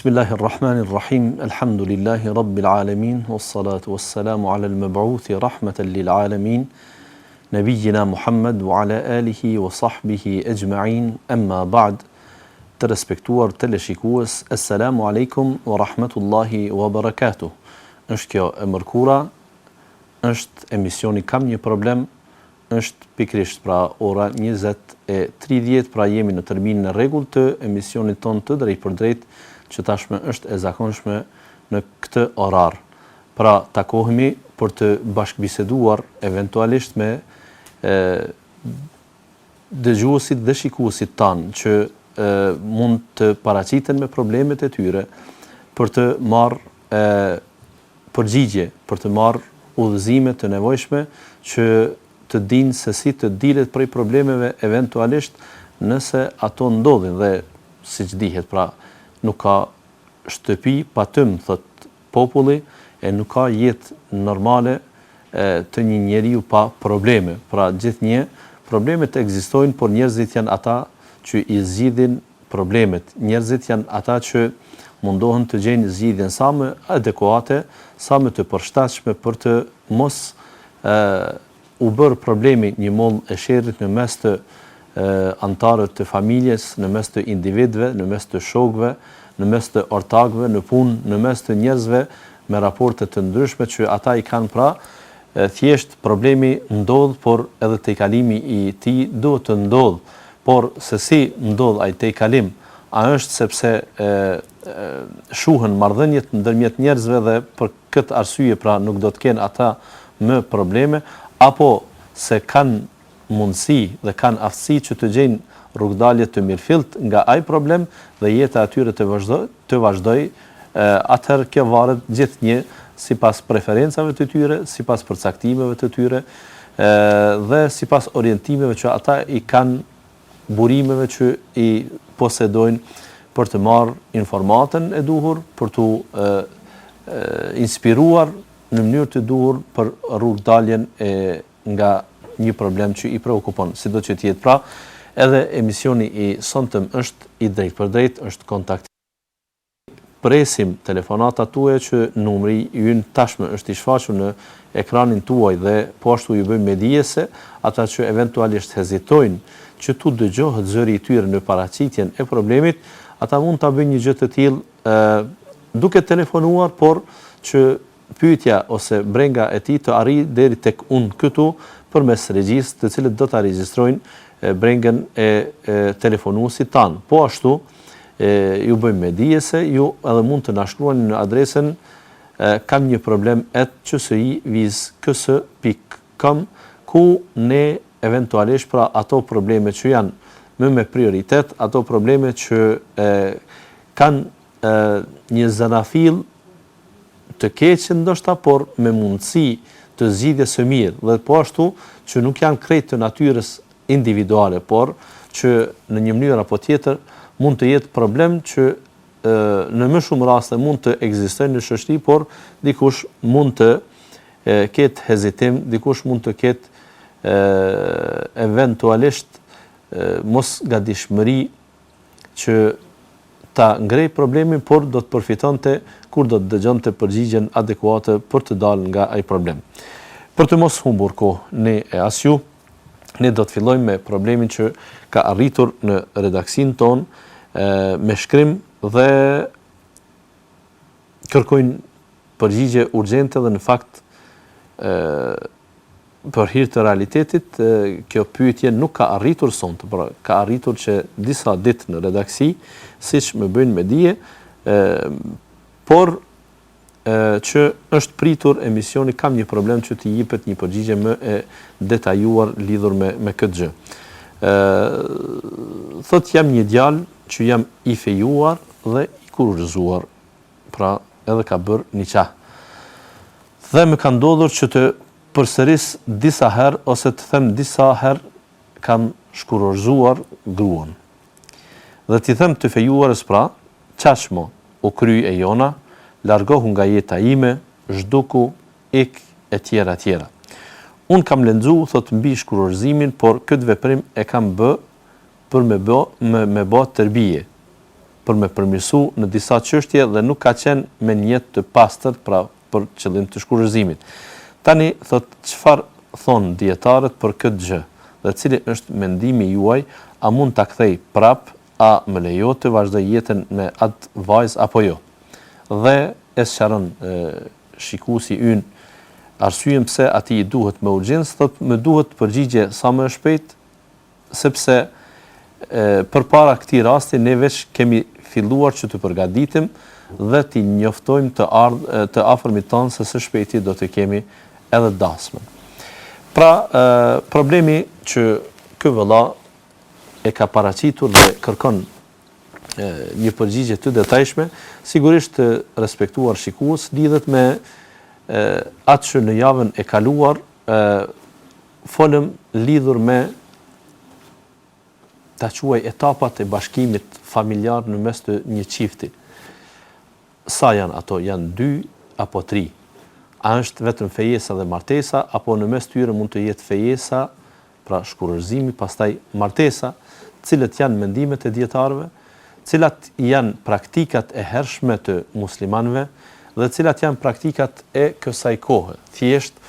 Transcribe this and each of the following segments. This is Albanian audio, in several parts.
Bismillahirrahmanirrahim. Alhamdulillahi rabbil alamin wassalatu wassalamu ala al-mab'uthi rahmatan lil alamin nabiyyina Muhammad wa ala alihi wa sahbihi ajma'in. Amma ba'd. Të respektuar teleshikues, assalamu alaikum wa rahmatullahi wa barakatuh. Është kjo e mërkura, është emisioni Kam një problem, është pikrisht pra ora 20:30, pra jemi në terminin e rregullt të emisionit ton të drejt për drejt, që tashmë është e zakonshme në këtë orar. Pra takohemi për të bashkëbiseduar eventualisht me dëgjuesit dhe shikuesit tanë që mund të paraqiten me problemet e tyre, për të marrë përgjigje, për të marrë udhëzime të nevojshme që të dinë se si të dilet prej problemeve eventualisht nëse ato ndodhin. Dhe siç dihet, pra nuk ka shtëpi pa tym, thot populli, e nuk ka jetë normale të një njeriu pa probleme. Pra gjithnjë problemet ekzistojnë, por njerëzit janë ata që i zgjidhin problemet. Njerëzit janë ata që mundohen të gjejnë zgjidhjen sa më adekuate, sa më të përshtatshme për të mos u bërë problemi një mollë e sherrit në mes të antarëve të familjes, në mes të individëve, në mes të shokëve, në mes të ortakëve, në punë, në mes të njerëzve me raporte të ndryshme që ata i kanë. Pra thjesht problemi ndodh, por edhe tejkalimi i tij duhet të ndodh. Por se si ndodh ai tejkalim, a është sepse shuhen marrëdhëniet ndërmjet njerëzve dhe për këtë arsye pra nuk do të kenë ata më probleme, apo se kanë mundësi dhe kanë aftësi që të gjejnë rrugdalje të mirëfillt nga ai problem dhe jeta e tyre të vazhdoj, atëherë kjo varet gjithnjë sipas preferencave të tyre, sipas përcaktimeve të tyre dhe sipas orientimeve që ata i kanë, burimeve që i posedojnë për të marrë informatën e duhur, për të inspiruar në mënyrë të duhur për rrugdaljen nga një problem që i preokupon, sido që të jetë. Pra, edhe emisioni i sonte është i drejt për drejt, është kontakt. Presim telefonatat tuaja që numri ynë tashmë është i shfaqur në ekranin tuaj dhe po ashtu ju bëjmë me dijese ata që eventualisht hezitojnë që tu dëgjohet zëri i tyre në paraqitjen e problemit, ata mund ta bëjnë një gjë të tillë duke telefonuar, por që pyetja ose brenga e tij të arrijë deri tek unë këtu përmes regjistë, të cilët do ta regjistrojnë brengën e telefonuesit tan. Po ashtu ju bëjmë me dijese, ju edhe mund të na shkruani në adresën kam një problem @ks.com, ku ne eventualisht pra ato probleme që janë më me prioritet, ato probleme që kanë një zanafill të keqë ndoshta, por me mundësi të zgjidhjes së mirë, dhe po ashtu që nuk janë krejt të natyrës individuale, por që në një mënyrë apo tjetër mund të jetë problem që në më shumë raste mund të ekzistojnë në shoqëri, por dikush mund të ketë hezitim, dikush mund të ketë eventualisht mos gatishmëri që ta ngrej problemin, por do të përfitonte kur do të dëgjonte përgjigjen adekuate për të dalë nga ai problem. Për të mos humbur kohë ne e as ju, ne do të fillojmë me problemin që ka arritur në redaksin ton me shkrim dhe kërkojnë përgjigje urgjente dhe në fakt për hir të realitetit kjo pyetje nuk ka arritur sonte, por ka arritur që disa ditë në redaksi, siç më bëjnë me dije, por që është pritur emisioni Kam një problem që t'i jepet një përgjigje më e detajuar lidhur me këtë gjë. Thot jam një djalë që jam i fejuar dhe i kurorzuar, pra edhe ka bërë niqah. Dhe më ka ndodhur që të përsëris disa herë, ose të them disa herë kam shkurorzuar gruan. Dhe t'i them të fejuarës, pra, qashmo u kry e jona, largohu nga jeta ime, zhduku, ik, e tjera tjera. Unë kam lexuar, thot, mbi shkurorzimin, por këtë veprim e kam bë për me bë tërbije. për me përmirësu në disa çështje dhe nuk ka qenë me një jetë të pastër pra për qëllim të shkurëzimit. Tani thot çfarë thon dietarët për këtë gjë dhe cili është mendimi juaj, a mund ta kthej prap, a më lejo të vazhdoj jetën me atë vajzë apo jo. Dhe e sqaron shikuesi ynë arsyeën pse atij i duhet me urgjencë, thot më duhet përgjigje sa më shpejt sepse përpara këtij rasti ne veç kemi filluar që të përgatitem dhe t'i njoftojmë të afërmit tonë se së shpejti do të kemi edhe dasmën. Pra, problemi që ky vëlla e ka paraqitur dhe kërkon një përgjigje të detajshme, sigurisht të respektuar shikues, lidhet me atë që në javën e kaluar folëm lidhur me ta quaj etapat e bashkimit familjar në mes të një çifti. Sa janë ato? Janë 2 apo 3? A është vetëm fejesa dhe martesa, apo në mes tyre mund të jetë fejesa, pra shkurërzimi, pastaj martesa, cilët janë mendimet e dietarëve, cilat janë praktikat e hershme të muslimanëve dhe cilat janë praktikat e kësaj kohe. Thjesht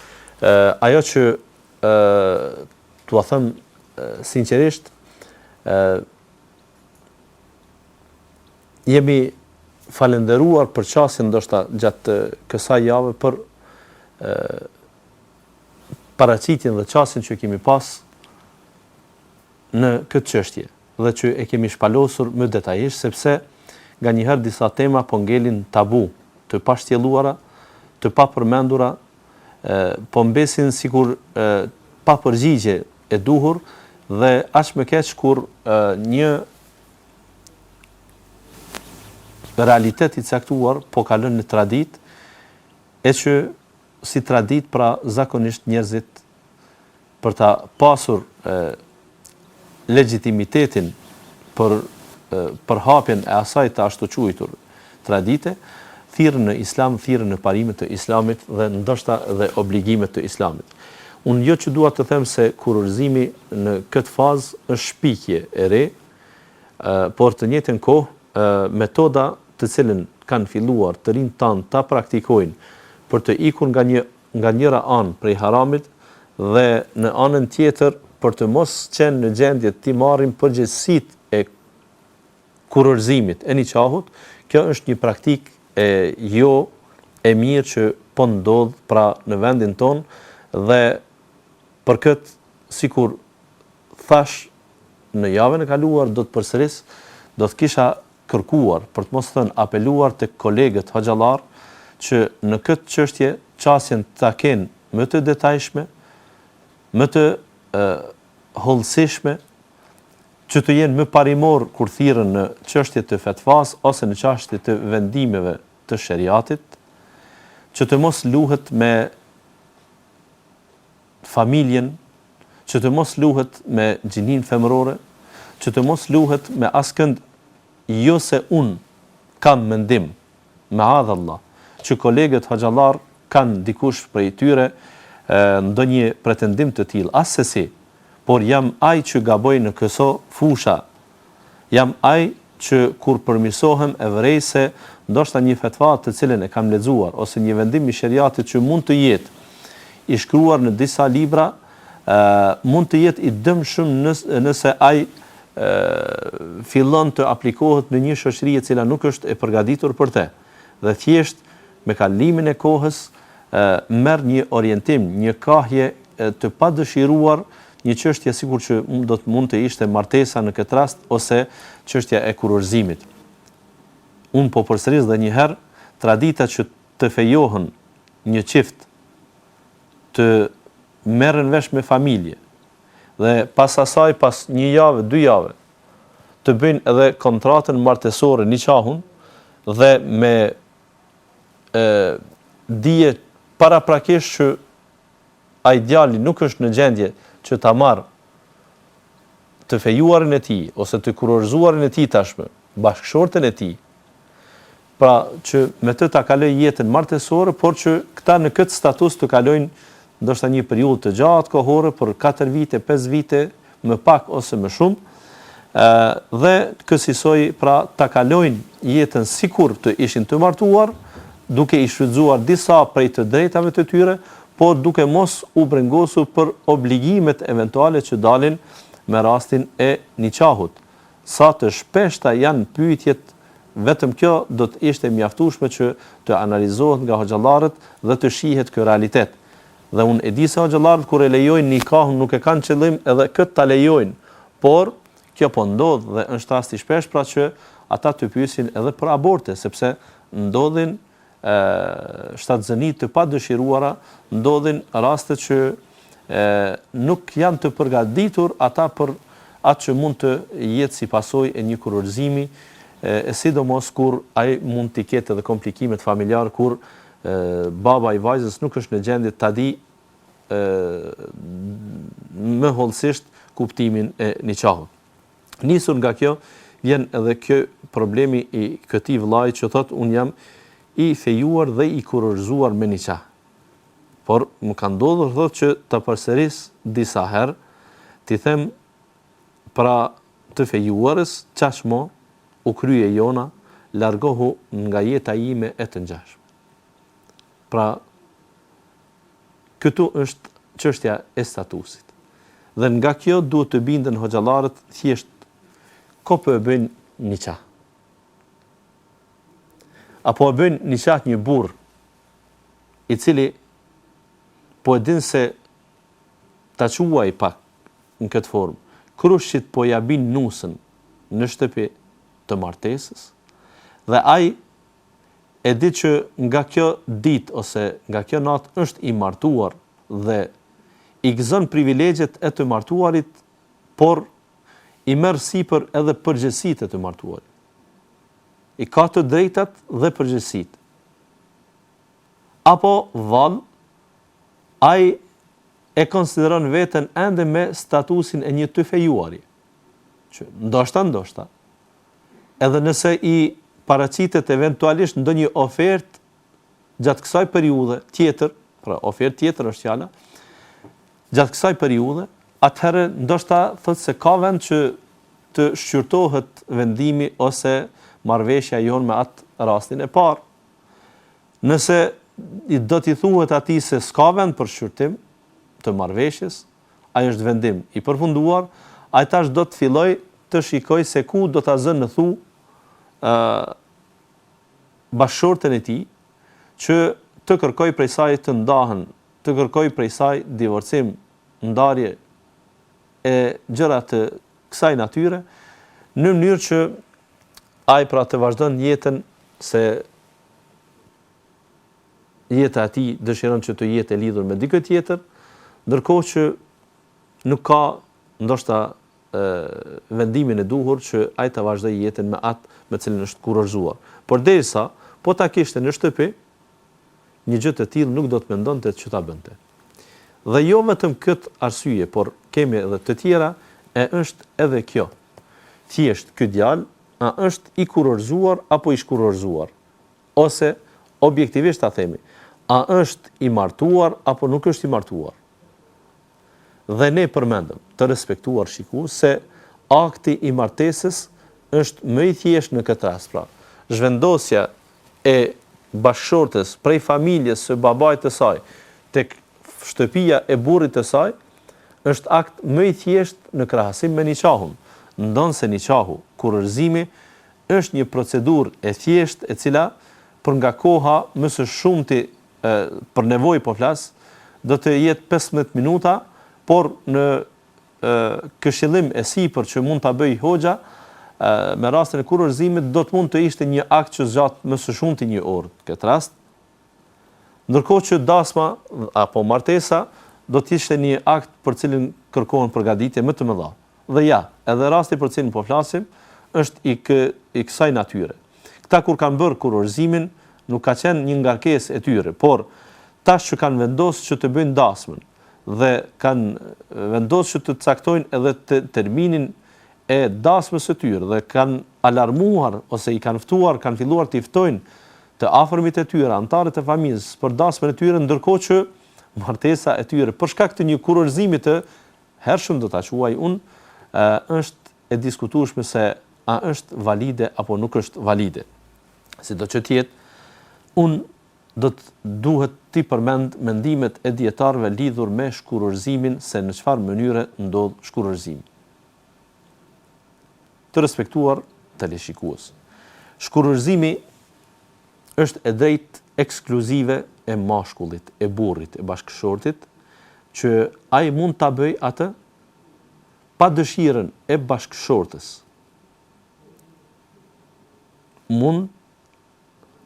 ajo që t'ua them sinqerisht, jemi falenderuar për çastin ndoshta gjatë kësaj jave për paraqitjen dhe çastin që kemi pas në këtë çështje dhe që e kemi shpalosur më detajisht sepse nganjëherë disa tema po ngelin tabu, të pashtjelluara, të papërmendura, po mbesin sikur pa përgjigje e duhur dhe aq më keq kur një realitet i caktuar po kalon në tradit, e që si tradit pra zakonisht njerëzit për ta pasur legitimitetin për hapjen e asaj të ashtu quajtur tradite, thirrën në islam, thirrën në parimet të islamit dhe ndoshta dhe obligimet të islamit. Unë jo që dua të them se kurorëzimi në këtë fazë është shpikje e re, por të njëjtën kohë metoda të cilën kanë filluar të rinjtë tanë ta praktikojnë për të ikur nga njëra anë prej haramit dhe në anën tjetër për të mos qenë në gjendje të marrin përgjegjësitë e kurorëzimit e niqahut, kjo është një praktikë jo e mirë që po ndodh pra në vendin tonë dhe për këtë, sikur thash në javën e kaluar do të përsëris, do të kisha kërkuar, për të mos thënë apeluar të kolegët hoxhallar që në këtë çështje çasjen ta kenë më të detajshme, më të hollësishme, që të jenë më parimor kur thirrën në çështje të fetvas ose në çështje të vendimeve të shariatit, që të mos luhet me familjen, që të mos luhet me gjinin femërore, që të mos luhet me askënd, jo se unë kam mendim, me adhallah, që kolegët hoxhallar kanë dikush prej tyre ndonjë pretendim të tillë, asesi, por jam ai që gaboj në këso fusha, jam ai që kur përmirësohem e vërej se ndoshta një fetva të cilën e kam lexuar ose një vendim i shariatit që mund të jetë i shkruar në disa libra, mund të jetë i dëmshëm nëse ai fillon të aplikohet në një shoqëri e cila nuk është e përgatitur për të. Dhe thjesht me kalimin e kohës merr një orientim, një kahje të padëshiruar, një çështje sikur që mund të ishte martesa në këtë rast ose çështja e kurorëzimit. Unë po përsëris edhe një herë, tradita që të fejohen një çift të merren vesh me familje dhe pas asaj pas një javë, 2 javë të bëjnë edhe kontratën martesore niqahun dhe me dije paraprakisht që ai djali nuk është në gjendje që ta marr të fejuarin e tij ose të kurorëzuarin e tij tashmë, bashkëshorten e tij, pra që me të ta kaloj jetën martesore, por që këta në këtë status të kalojnë ndoshta një periudhë të gjatë kohore për 4 vite, 5 vite, më pak ose më shumë, Dhe kësaj pra ta kalojnë jetën sikur të ishin të martuar, duke i shfrytzuar disa prej të drejtave të tyre, por duke mos u brengosur për obligimet eventuale që dalin me rastin e nikahut. Sa të shpeshta janë pyetjet, vetëm kjo do të ishte mjaftueshme që të analizohet nga hoxhallarët dhe të shihet ky realitet. Dhe unë e di se hoxhallarët kur e lejojnë nikahun nuk e kanë qëllim edhe këtë ta lejojnë, por kjo po ndodh dhe është rast i shpesh pra që ata të pyesin edhe për aborte, sepse ndodhin shtatzëni të padëshiruara, ndodhin raste që nuk janë të përgatitur ata për atë që mund të jetë si pasojë e një kurorëzimi, sidomos kur ai mund të ketë edhe komplikimet familjare, kur baba i vajzës nuk është në gjendje ta di më hollësisht kuptimin e nikahut. Nisur nga kjo, vjen edhe kjo problemi i këtij vllai që thotë un jam i fejuar dhe i kurorëzuar me nikah. Por më ka ndodhur thotë që ta përsëris disa herë, ti them pra të fejuarës çashmo u krye jona, largohu nga jeta ime e të ngjashme. Pra këtu është çështja e statusit. Dhe nga kjo duhet të binden hoxhallarët thjesht ko po e bëjnë nikah. Apo e bëjnë nikah një burr i cili po e din se ta quaj pak në këtë formë, krushit po ja bin nusën në shtëpi të martesës, dhe ai e di që nga kjo ditë ose nga kjo natë është i martuar dhe i gëzon privilegjet e të martuarit, por i merr sipër edhe përgjegjësitë e të martuarit. I ka të drejtat dhe përgjegjësitë. Apo vallë, ai e konsideron veten ende me statusin e një të fejuari. Që ndoshta, edhe nëse i paraqitet eventualisht ndonjë ofertë gjatë kësaj periudhe tjetër, pra ofertë tjetër është fjala, gjatë kësaj periudhe, atëherë ndoshta thotë se ka vend që të shqyrtohet vendimi ose marrëveshja jon me atë rastin e parë. Nëse do t'i thuhet atij se s'ka vend për shqyrtim të marrëveshjes, ai është vendim i përfunduar, ai tash do të filloj të shikoj se ku do ta zënë në thu bashkëshorten e tij, që të kërkoj prej saj të ndahen, të kërkoj prej saj divorcim, ndarje e gjëra të kësaj natyre, në mënyrë që ai pra të vazhdon jetën, se jeta e tij dëshiron që të jetë e lidhur me dikë tjetër, ndërkohë që nuk ka ndoshta vendimin e duhur që ai të vazhdojë jetën me atë me cilën është kurorëzuar. Por derisa po ta kishte në shtëpi, një gjë të tillë nuk do të mendonte që ta bënte. Dhe jo vetëm këtë arsye, por kemi edhe të tjera, e është edhe kjo. Thjesht ky djalë a është i kurorëzuar apo i shkurorëzuar? Ose objektivisht ta themi, a është i martuar apo nuk është i martuar? Dhe ne përmendëm të respektuar shikues se akti i martesës është më i thjeshtë në këtë rast. Pra, zhvendosja e bashkëshortes prej familjes së babait të saj tek shtëpia e burrit të saj është akt më i thjeshtë në krahasim me nikahun. Ndonse nikahu, kurorëzimi, është një procedurë e thjeshtë e cila për nga koha më së shumti për nevojë po flas, do të jetë 15 minuta, por në këshillim e sipër që mund ta bëj hoxha me rastin e kurorëzimit do të mund të ishte një akt që zgjat më së shumti 1 orë në këtë rast. Ndërkohë që dasma apo martesa do të ishte një akt për cilin kërkohen përgatitje më të mëdha. Dhe ja, edhe rasti për cilin po flasim është i kësaj natyre. Këta kur kanë bërë kurorëzimin nuk ka qenë një ngarkesë e tyre, por tash që kanë vendosur që të bëjnë dasmën dhe kanë vendosur që të caktojnë edhe terminin e dasmës së tyre dhe kanë alarmuar ose i kanë ftuar, kanë filluar të ftojnë të afërmit e tyre, anëtarët e familjes për dasmën e tyre, ndërkohë që martesa e tyre për shkak të një kurorëzimi të hershëm do ta quaj unë, është e diskutueshme se a është valide apo nuk është valide. Sido që tjetë, unë duhet t'i përmend mendimet e dietarëve lidhur me shkurorëzimin, se në çfarë mënyre ndodh shkurorëzimi. Të respektuar teleshikues. Shkurorëzimi është e drejtë ekskluzive e mashkullit, e burrit, e bashkëshortit, që ai mund ta bëj atë pa dëshirën e bashkëshortës. Mund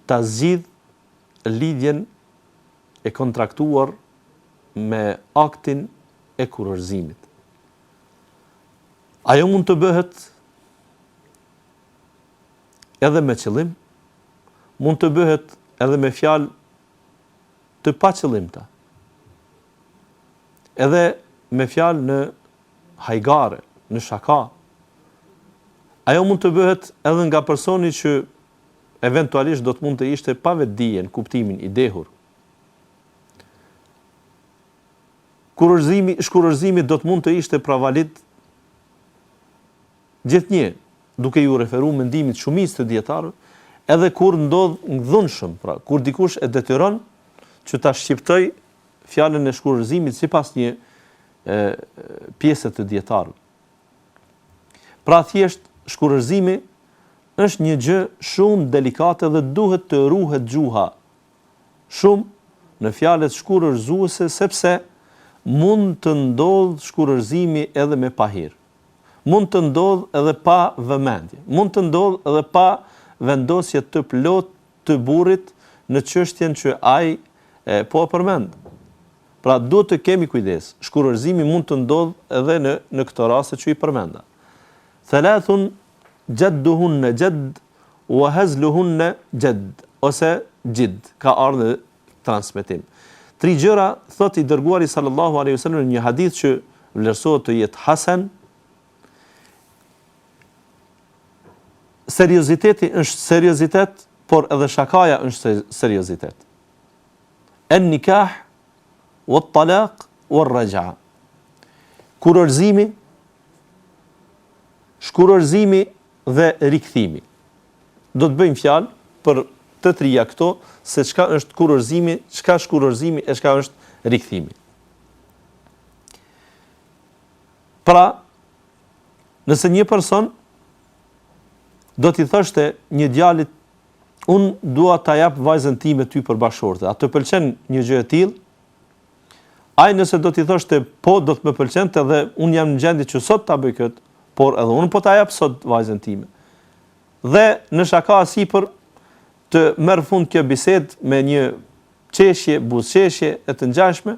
ta zgjidh lidhjen e kontraktuar me aktin e kurorëzimit. Ajo mund të bëhet edhe me qëllim, mund të bëhet edhe me fjalë të paqëllimta, edhe me fjalë në hajgare, në shaka. Ajo mund të bëhet edhe nga personi që eventualisht do të mund të ishte pa vetdije në kuptimin i dehur. Shkurorëzimi do të mund të ishte pra valid gjithnjë, duke ju referuar mendimit shumicës të dietarëve, edhe kur ndodh ngdhunshëm, pra kur dikush e detyron që ta shqiptoj fjalën e shkurorëzimit sipas një pjesë të dietarëve. Pra thjesht shkurorëzimi është një gjë shumë delikate dhe duhet të ruhet gjuha shumë në fjalët shkurorëzuese, sepse mund të ndodh shkurorëzimi edhe me pahir. Mund të ndodh edhe pa vëmendje. Mund të ndodh edhe pa vendosje të plot të burrit në çështjen që ai po përmend. Pra duhet të kemi kujdes. Shkurorëzimi mund të ndodh edhe në këto raste që i përmenda. Thalathun jadduhunna jadd wa hazluhunna jadd, ose jid, ka ardhur transmetim. 3 gjëra thot i dërguari sallallahu alaihi wasallam në një hadith që vlerësohet të jetë hasan. Serioziteti është seriozitet, por edhe shakaja është seriozitet. En-nikah, wat-talaq, war-raj'a. Shkurorëzimi dhe rikthimi. Do të bëjmë fjalë për të trija këto, se çka është kurorëzimi, çka shkurorëzimi e çka është rikthimi. Pra, nëse një person do t'i thoshte një djalit, unë dua ta jap vajzën time ty për bashkëshorte, a të pëlqen një gjë e tillë? Ai nëse do t'i thoshte po, do të më pëlqente dhe unë jam në gjendje që sot ta bëj këtë, por edhe unë po ta jap sot vajzën time. Dhe në shaka sipër të merr fund kjo bisedë me një çeshje, buzëqeshje e të ngjashme,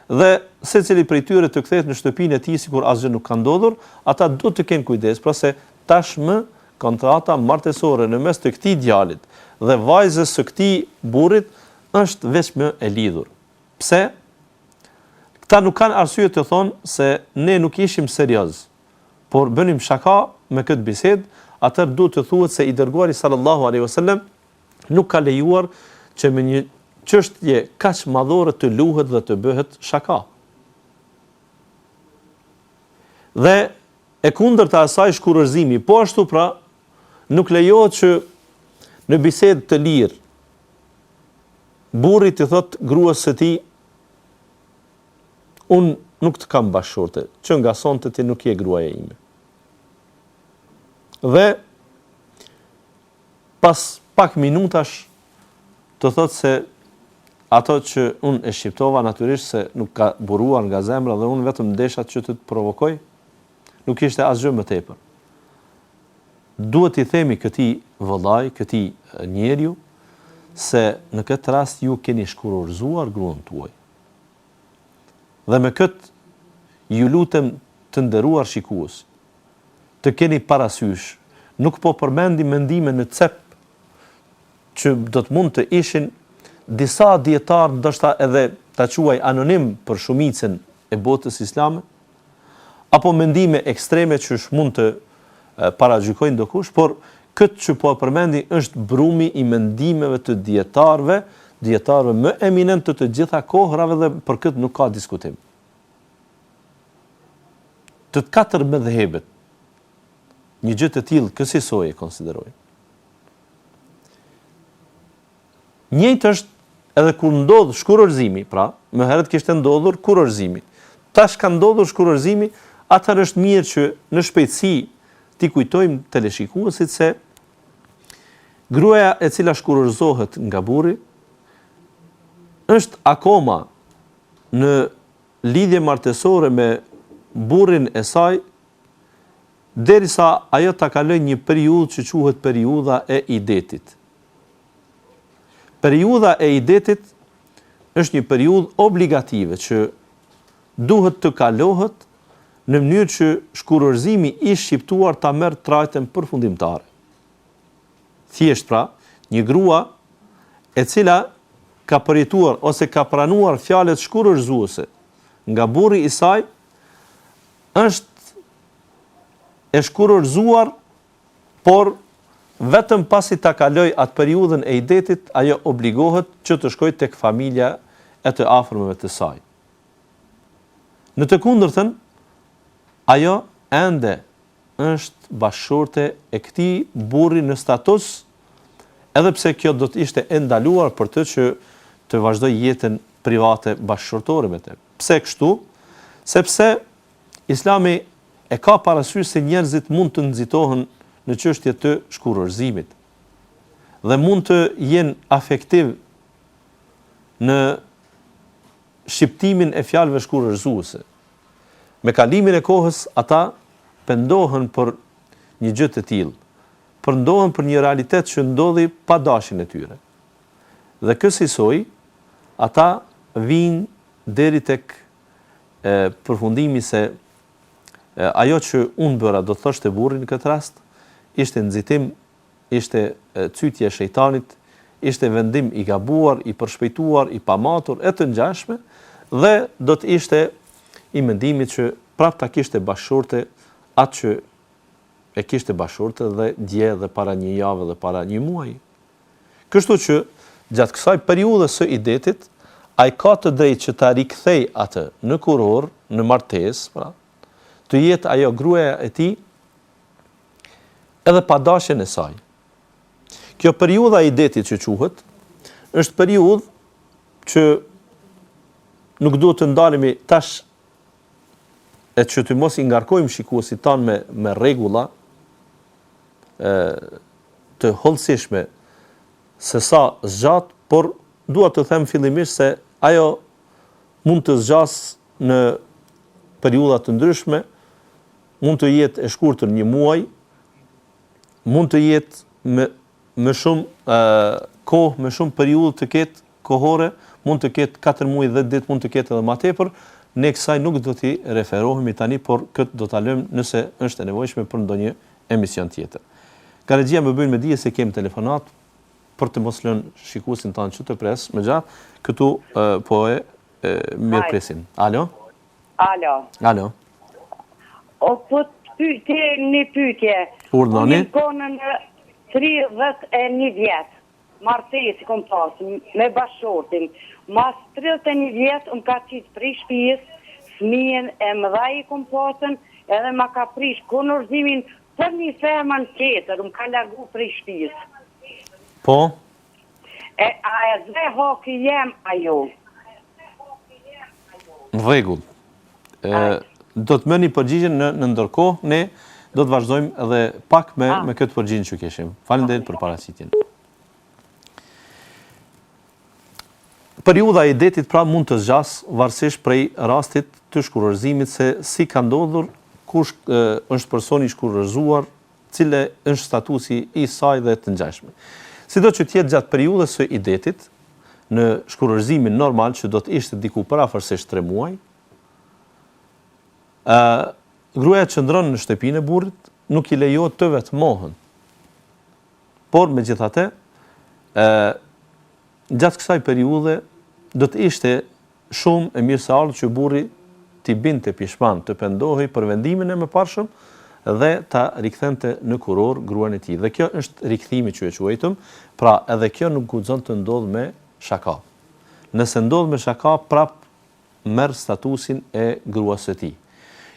dhe secili prej tyre të kthehet në shtëpinë e tij sikur asgjë nuk ka ndodhur, ata duhet të kenë kujdes, pra se tashmë kontrata martësore në mes të këtij djalit dhe vajzës së këtij burrit është vetëm e lidhur. Pse? Këta nuk kanë arsye të thonë se ne nuk ishim serioz, por bënim shaka me këtë bisedë, atëherë duhet të thuhet se i dërguari sallallahu alaihi wasallam nuk ka lejuar që me një çështje kaq madhore të luhet dhe të bëhet shaka. Dhe e kundërta asaj shkurorëzimi, po ashtu pra nuk lejohet që në bisedë të lirë burri të thot gruas së tij, unë nuk të kam bashkëshorte, që nga sonte ti nuk je gruaja ime. Dhe pas pak minutash të thot se ato që unë e shqiptova natyrisht se nuk ka buruar nga zemra dhe unë vetëm desha që të provokoj, nuk ishte asgjë më tepër. Duhet i themi këtij vëllai, këtij njeriu, se në këtë rast ju keni shkurorëzuar gruan tuaj. Dhe me këtë ju lutem të nderuar shikues, të keni parasysh, nuk po përmendi mendime në cep që do të mund të ishin disa dietarë, ndoshta edhe ta quaj anonim për shumicën e botës islame, apo mendime ekstreme që mund të paragjykojnë dokush, por këtë që po përmendi është brumi i mendimeve të dietarëve më eminent të gjitha kohrave, dhe për këtë nuk ka diskutim. Të katër mëdhëhebet, një gjë të tillë kësaj e konsideroj. Njëjtë është edhe kur ndodh shkurorzimi, pra, më herët kishte ndodhur kurorëzimi. Tash ka ndodhur shkurorzimi, atëherë është mirë që në shpejtësi t'i kujtojmë teleshikuesit se gruaja e cila shkurorzohet nga burri është akoma në lidhje martësore me burrin e saj derisa ajo ta kalojë një periudhë që quhet periudha e idetit. Periudha e idetit është një periudhë obligative që duhet të kalohet në mënyrë që shkurorzimi i shqiptuar ta merr trajtën përfundimtare. Thjesht pra, një grua e cila ka përjetuar ose ka pranuar fjalët shkurorzuese nga burri i saj është e shkurorzuar, por vetëm pasi ta kaloj atë periudhën e idetit, ajo obligohet që të shkojë tek familja e të afërmëve të saj. Në të kundërtën, ajo ende është bashkëshorte e këtij burri në status, edhe pse kjo do të ishte e ndaluar për të që të vazhdojë jetën private bashkëshortore me të. Pse kështu? Sepse Islami e ka parasysh se njerëzit mund të nxitohen në çështje të shkurorzimit dhe mund të jenë afektiv në shqiptimin e fjalëve shkurorzuese. Me kalimin e kohës ata pendohen për një gjë të tillë, pendohen për një realitet që ndodhi pa dashjen e tyre. Dhe kësaj ata vinë deri tek përfundimi se ajo që unë bëra do të thoshte burri në këtë rast, ishte nxitim, ishte cytje e shejtanit, ishte vendim i gabuar, i përshpejtuar, i pamatur, e të ngjashme, dhe do të ishte i mendimit që prapë ta kishte bashkëshorte atë që e kishte bashkëshorte dhe dje dhe para një jave dhe para një muaji. Kështu që gjatë kësaj periudhe së idetit, ai ka të drejtë që ta rikthej atë në kuror, në martesë, pra, të jetë ajo gruaja e tij edhe pa dashjen e saj. Kjo periudha e idetit që quhet, është periudhë që nuk duhet të ndalemi tash e që të mos i ngarkojmë shikuesit tanë me rregulla të hollësishme se sa zgjat, por dua të them fillimisht se ajo mund të zgjas në periudha të ndryshme, mund të jetë e shkurtër një muaj, mund të jetë me shumë kohë, me shumë periudhë të ketë kohore, mund të ketë 4 muaj 10 ditë, mund të ketë edhe më tepër. Ne kësaj nuk do t'i referohemi tani, por këtë do ta lëmë nëse është e nevojshme për ndonjë emision tjetër. Ka regjia më bëjnë me dije se kemi telefonat për të mos lënë shikuesin tanë që të pres më gjatë, këtu po e mirë presin. Alo? Alo. O po të një pyetje. Urdhoni? Unë konën 31 vjetë, martesi kom pasë me bashkëshortin. Mas 31 vjetë më ka qitë prish shtëpis, fëmijën e mëdhaj kom pasën, edhe ma ka prish kurorzimin për një femën tjetër, më ka largu prish shtëpis. Po? A e dhe haki jem ajo. Në rregull. Do të merrni përgjigjen në ndërkohë, ne do të vazhdojmë edhe pak me këtë përgjigje që kishim. Faleminderit për paraqitjen. Periudha e idetit pra mund të zgjas varësisht prej rastit të shkurorzimit, se si ka ndodhur, kush është personi i shkurorzuar, cile është statusi i saj dhe të ngjashme. Sido që tjetë gjatë periudhës së idetit, në shkurorzimin normal që do të ishte diku parafërsisht 3 muaj, gruaja qëndron në shtëpinë e burrit, nuk i lejohet të vetmohen. Por megjithatë, gjatë kësaj periudhe do të ishte shumë e mirëseardhur që burri t'i binte pishman, të pendohej për vendimin e mëparshëm dhe ta rikthente në kuror gruan e tij. Dhe kjo është rikthimi që e quajtëm, pra edhe kjo nuk guxon të ndodh me shaka. Nëse ndodh me shaka, prap merr statusin e gruas së tij.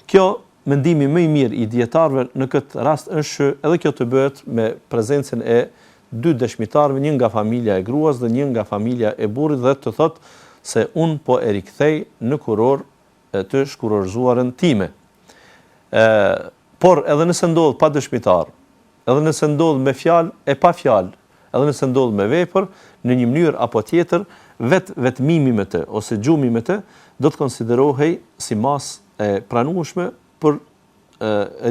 Kjo mendimi më i mirë i dietarëve në këtë rast është që edhe kjo të bëhet me prezencën e dy dëshmitarëve, një nga familja e gruas dhe një nga familja e burrit, dhe të thotë se un po e rikthej në kuror të shkurorzuarën time. Por edhe nëse ndodh pa dëshmitar, edhe nëse ndodh me fjalë e pa fjalë, edhe nëse ndodh me vepër, në një mënyrë apo tjetër, vetmimi me të ose gjumi me të do të konsiderohej si masë e pranueshme për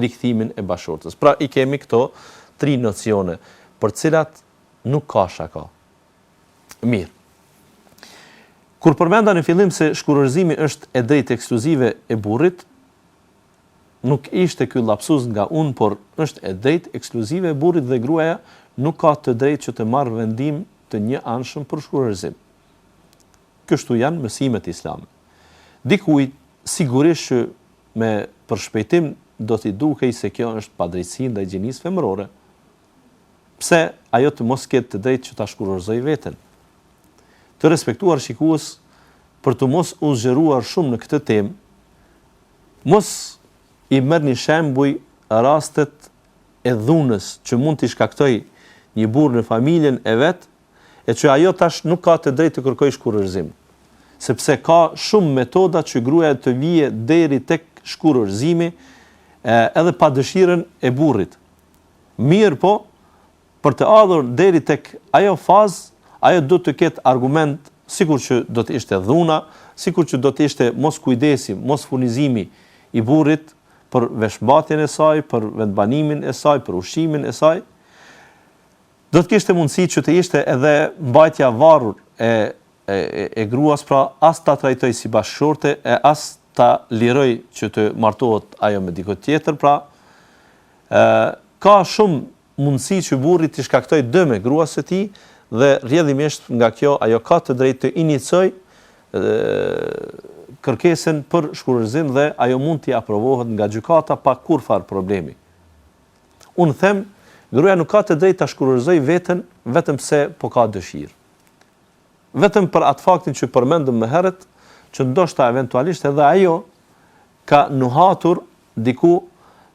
rikthimin e bashortës. Pra i kemi këto 3 nocione për cilat nuk ka shaka. Mirë. Kur përmenda në fillim se shkurorzimi është e drejtë ekskluzive e burrit, nuk ishte ky lapsus nga unë, por është e drejtë ekskluzive e burrit dhe gruaja nuk ka të drejtë që të marrë vendim të një anshëm për shkurorzim. Kështu janë mësimet islame. Dikujt sigurisht që me përshpejtim do t'i dukej se kjo është padrejtësi ndaj gjinisë femërore. Pse ajo të mos ketë të drejtë që ta shkurorzoj veten? Të respektuar shikues, për të mos u zgjeruar shumë në këtë temë, mos i merrni shembuj rastet e dhunës që mund t'i shkaktoj një burr në familjen e vet, e që ajo tash nuk ka të drejtë të kërkojë shkurorzim. Sepse ka shumë metoda që gruaja të vije deri tek shkurorzimi edhe pa dëshirën e burrit. Mirë po, për të ardhur deri tek ajo fazë, ajo do të ketë argument, sikur që do të ishte dhuna, sikur që do të ishte mos kujdesi, mos furnizimi i burrit për veshmbatjen e saj, për vendbanimin e saj, për ushqimin e saj. Do të kishte mundësi që të ishte edhe mbajtja varur e gruas, pra as ta trajtoj si bashkëshorte, e as ta liroj që të martohet ajo me dikë tjetër, pra ka shumë mundësi që burri të shkaktoj dëm e gruas së tij dhe rrjedhimisht nga kjo ajo ka të drejtë të inicioj kërkesën për shkurorzim dhe ajo mund t'i aprovohet nga gjykata pa kurfar problemi. Unë them, gruaja nuk ka të drejtë ta shkurorzoj veten vetëm pse po ka dëshirë. Vetëm për atë faktin që përmendëm më herët, që ndoshta eventualisht edhe ajo ka nuhatur diku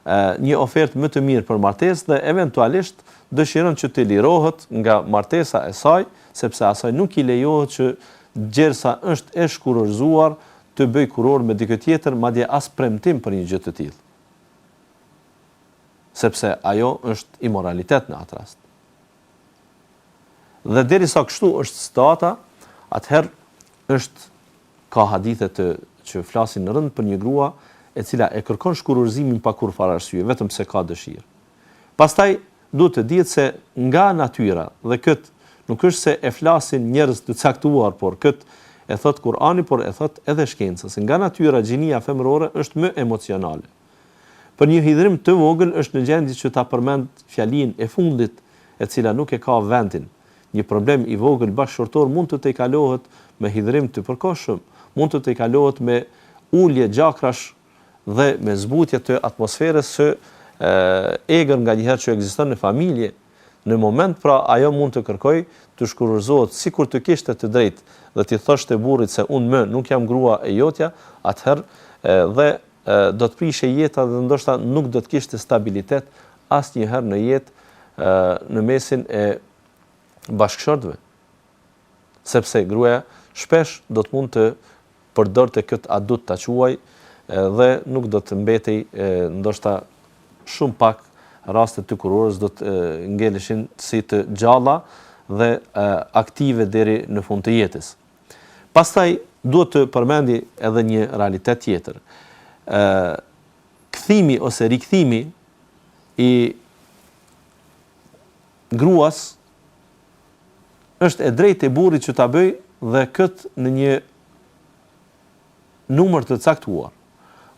një ofertë më të mirë për martesë dhe eventualisht dëshiron që të lirohet nga martesa e saj, sepse asaj nuk i lejohet që gjersa është e shkurorzuar të bëj kuror me dikë tjetër, madje as premtim për një gjë të tillë. Sepse ajo është imoralitet në atë rast. Dhe derisa kështu është stata, atëherë ka hadithe që flasin në rënd për një grua e cila e kërkon shkurorzimin pa kurfar arsye, vetëm se ka dëshirë. Pastaj duhet të dihet se nga natyra, dhe këtë nuk është se e flasin njerëz të caktuar, por këtë e thot Kurani, por e thot edhe shkenca, se nga natyra gjinia femërore është më emocionale. Për një hidhrim të vogël është në gjendje që ta përmend fjalinë e fundit, e cila nuk e ka vendin. Një problem i vogël bashkëshortor mund të tejkalohet me hidhrim të përkohshëm, mund të tejkalohet me ulje gjakrash dhe me zbutje të atmosferës së egër nga njëherë që ekziston në familje. Në moment pra ajo mund të kërkoj të shkurorzohet sikur të kishte të drejtë dhe t'i thoshte burrit se unë nuk jam grua e jotja, atëherë dhe do të prishe jeta dhe ndoshta nuk do të kishte stabilitet asnjëherë në jetë në mesin e bashkëshortëve. Sepse gruaja shpesh do të mund të përdorte këtë adut ta quaj dhe nuk do të mbetej ndoshta shumë pak rastet të kurorës do të ngeleshin si të gjalla dhe aktive deri në fund të jetës. Pastaj duhet të përmendi edhe një realitet tjetër. Kthimi ose rikthimi i gruas është e drejtë e burrit që ta bëj dhe këtë në një numër të caktuar.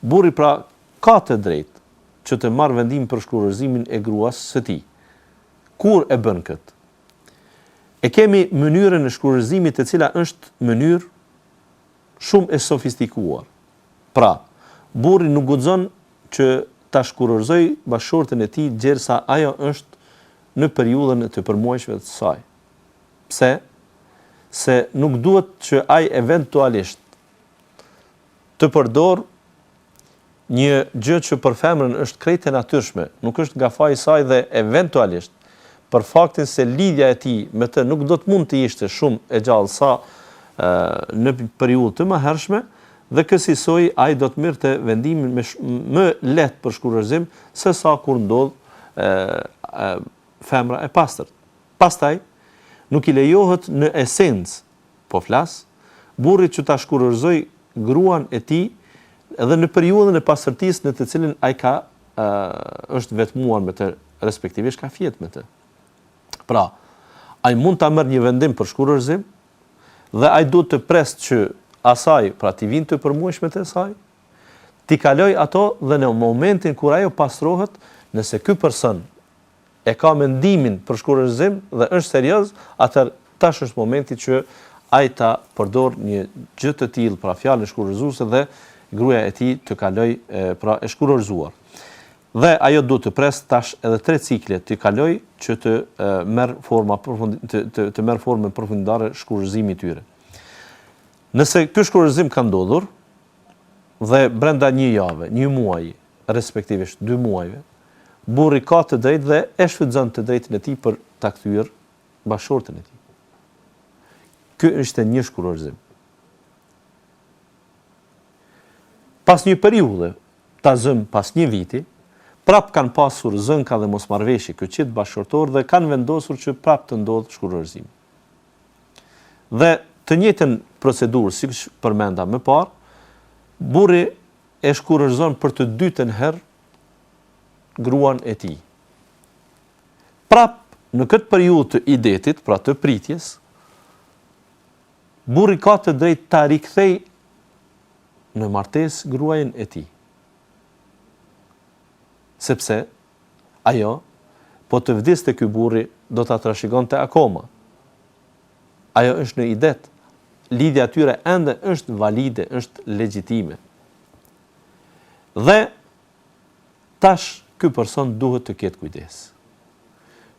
Burri pra ka të drejtë që të marrë vendim për shkurorzimin e gruas së tij. Kur e bën këtë? E kemi mënyrën e shkurorzimit e cila është mënyrë shumë e sofistikuar. Pra, burri nuk guxon që ta shkurorzoj bashkëshorten e tij derisa ajo është në periudhën e të përmuajshme të saj. Pse? Se nuk duhet që ai eventualisht të përdor një gjë që për femrën është krejt e natyrshme, nuk është nga faji i saj dhe eventualisht për faktin se lidhja e tij me të nuk do të mund të ishte shumë e gjallë sa në periudhë të mëhershme, dhe kësaj ai do të merrte vendimin më lehtë për shkurorzim se sa kur ndodh femra e pastërt. Pastaj nuk i lejohet në esencë, po flas, burrit që ta shkurorzoj gruan e tij edhe në periudhën e pastërtisë në të cilën ai ka është vetmuar me të, respektivisht ka fjet me të. Pra, ai mund ta marrë një vendim për shkurorzim dhe ai duhet të presë që asaj, pra t'i vinë të përmueshmet e saj, t'i kaloj ato dhe në momentin kur ajo pastrohet, nëse ky person e ka mendimin për shkurorzim dhe është serioz, atëherë tash është momenti që ai ta përdor një gjë të tillë, pra fjalën shkurorzuese dhe gruaja e tij të kaloj pra e shkurorzuar. Dhe ajo duhet të pres tash edhe 3 cikle të kaloj që të merr formën përfundimtare shkurorzimi i tyre. Nëse ky shkurorzim ka ndodhur dhe brenda një jave, një muaji, respektivisht 2 muajve, burri ka të drejtë dhe e shfrytëzon të drejtën e tij për ta kthyer bashortën e tij. Ky është një shkurorzim. Pas një periudhe, ta zëm pas një viti, prap kanë pasur zënka dhe mosmarrveshje këqit bashkëtorë dhe kanë vendosur që prap të ndodhë shkurorzim. Dhe të njëjtën procedurë, siç përmenda më parë, burri e shkurorzon për të dytën herë gruan e tij. Prap në këtë periudhë të idetit, pra të pritjes, burri ka të drejtë ta rikthej në martesë gruajën e tij. Sepse ajo, po të vdiste ky burri, do ta trashëgonte akoma. Ajo është në idet. Lidhja tyre ende është valide, është legjitime. Dhe tash ky person duhet të ketë kujdes.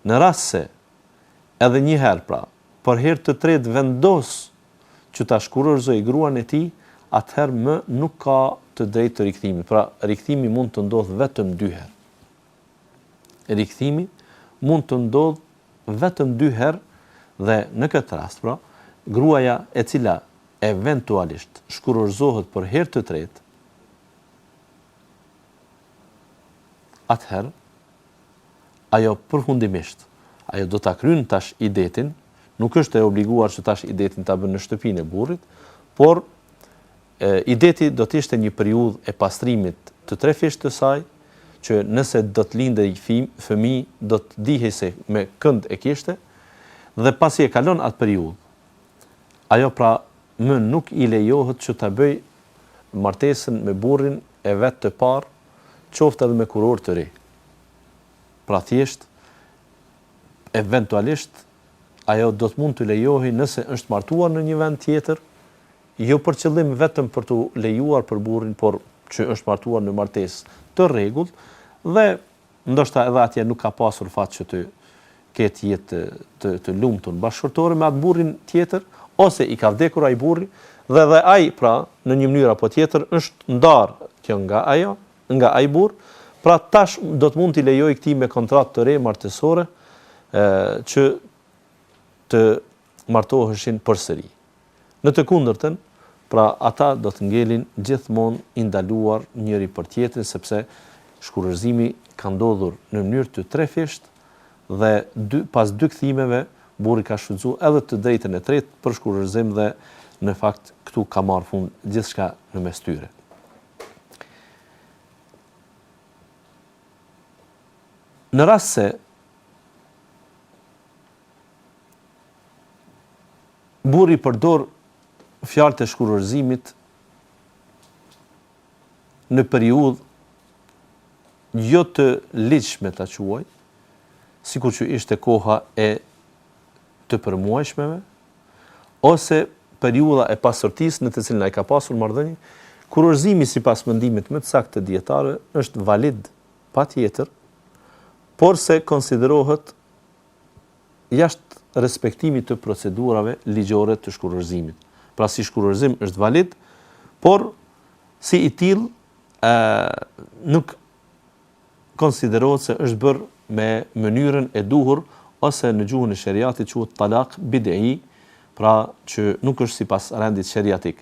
Në rast se edhe një herë pra, për herë të tretë vendos që ta shkurorzoj gruan e tij, atëherë më nuk ka të drejtë të rikthimit. Pra, rikthimi mund të ndodhë vetëm 2 herë. Rikthimi mund të ndodhë vetëm 2 herë dhe në këtë rast, pra, gruaja e cila eventualisht shkurorzohet për herë të tretë, atëherë ajo përfundimisht, ajo do ta kryen tash idetin, nuk është e obliguar që tash idetin ta bën në shtëpinë e burrit, por ideti do të ishte një periudhë e pastrimit të trefisht të saj, që nëse do të lindej fëmijë, do të dihej se me kënd e kishte, dhe pasi e kalon atë periudhë, ajo pra më nuk i lejohet që ta bëj martesën me burrin e vet të parë, qoftë edhe me kuror të ri. Pra thjesht, eventualisht, ajo do të mund të lejohej nëse është martuar në një vend tjetër, jo për qëllim vetëm për të lejuar për burrin, por që është martuar në martesë të rregullt, dhe ndoshta edhe atje nuk ka pasur fat që të ketë jetë të lumtur bashkëtorë me atë burrin tjetër, ose i ka vdekur ai burri, dhe ai pra në një mënyrë apo tjetër është ndarë kjo nga ajo, nga ai burr, pra tash do të mund t'i lejoj këtij me kontratë të re martësore që të martoheshin përsëri. Në të kundërtën, pra ata do të ngelin gjithmonë i ndaluar njëri për tjetrin, sepse shkurorzimi ka ndodhur në mënyrë të trefisht dhe pas 2 kthimeve burri ka shfrytzuar edhe të drejtën e tretë për shkurorzim dhe në fakt këtu ka marrë fund gjithçka në mes tyre. Në rast se burri përdor fjalët e shkurorzimit në periudhë jo të ligjshme ta quaj, sikur që ishte koha e të përmuajshmeve, ose periudha e pasërtisë në të cilën ai ka pasur marrëdhënie, kurorzimi sipas mendimit më të saktë të dietarëve është valid patjetër, por se konsiderohet jashtë respektimit të procedurave ligjore të shkurorzimit. Pra si shkurorzim është valid, por si i tillë nuk konsiderohet se është bërë me mënyrën e duhur ose në gjuhën e sheriatit quhet talak bid'i, pra që nuk është sipas rendit sheriatik.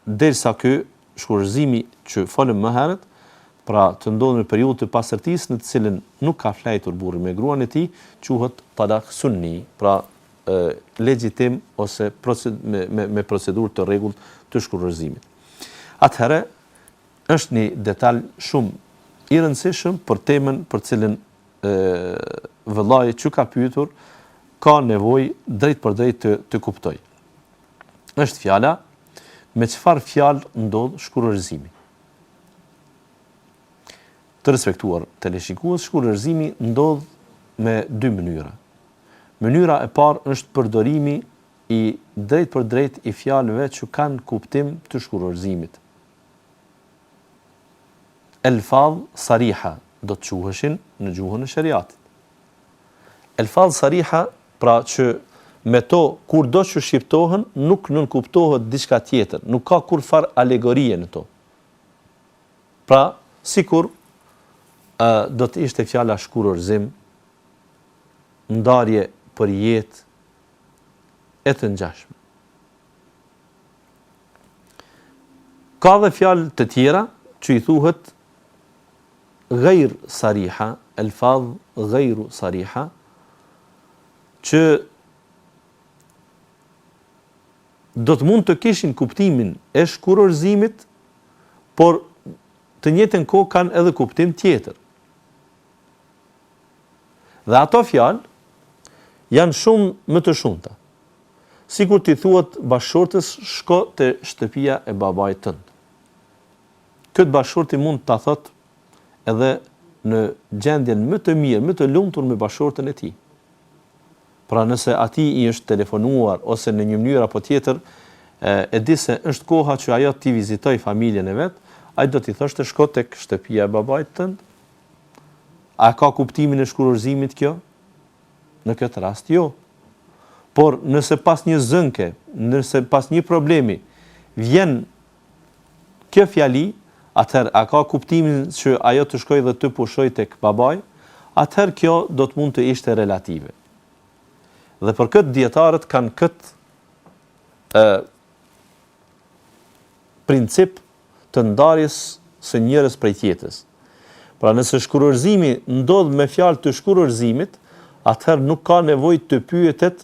Derisa ky shkurëzimi që folëm më herët, pra të ndodhur në periudhë të pastërtisë në të cilën nuk ka flajtur burri me gruan e tij, quhet talak sunni, pra legjitim ose me procedurë të rregullt të shkurëzimit. Atëherë është një detaj shumë i rëndësishëm për temën për cilën vëllai që ka pyetur ka nevojë drejt për drejt të kuptoj. Është fjala me çfarë fjalë ndodh shkurëzimi. Të respektuar teleshikues, shkurëzimi ndodh me dy mënyra. Mënyra e parë është përdorimi i drejt për drejt i fjalëve që kanë kuptim të shkurëzimit. Elfadh sariha do të quheshin në gjuhën e sheriatit. Elfadh sariha, pra që me to kur do që shqiptohen nuk nënkuptohet diçka tjetër, nuk ka kurfar alegorie në to. Pra, sikur do të ishte fjala shkurërzim, ndarje për jetë e të ngjashme. Ka dhe fjalë të tjera që i thuhet ghair sariha, elfadh ghairu sariha, që do të mund të kishin kuptimin e shkurërzimit, por të njëjtën kohë kanë edhe kuptim tjetër. Dhe ato fjalë janë shumë më të shumta. Sikur t'i thuhet bashkëshortës shko te shtëpia e babait tënd. Këtë bashkëshorti mund ta thotë edhe në gjendjen më të mirë, më të lumtur me bashkëshortën e tij. Pra nëse ati i është telefonuar ose në një mënyrë apo tjetër e di se është koha që ajo t'i vizitoj familjen e vet, ai do t'i thoshte shko tek shtëpia e babait tënd. A ka kuptimin e shkurërzimit kjo? Në këtë rast jo. Por nëse pas një zënke, nëse pas një problemi vjen kjo fjali, atëherë a ka kuptimin që ajo të shkojë dhe të pushoj tek babai, atëherë kjo do të mund të ishte relative. Dhe për këtë dietarët kanë këtë princip të ndarjes së njërës prej tjetrës. Pra nëse shkurërzimi ndodh me fjalë të shkurërzimit, atëherë nuk ka nevojë të pyetet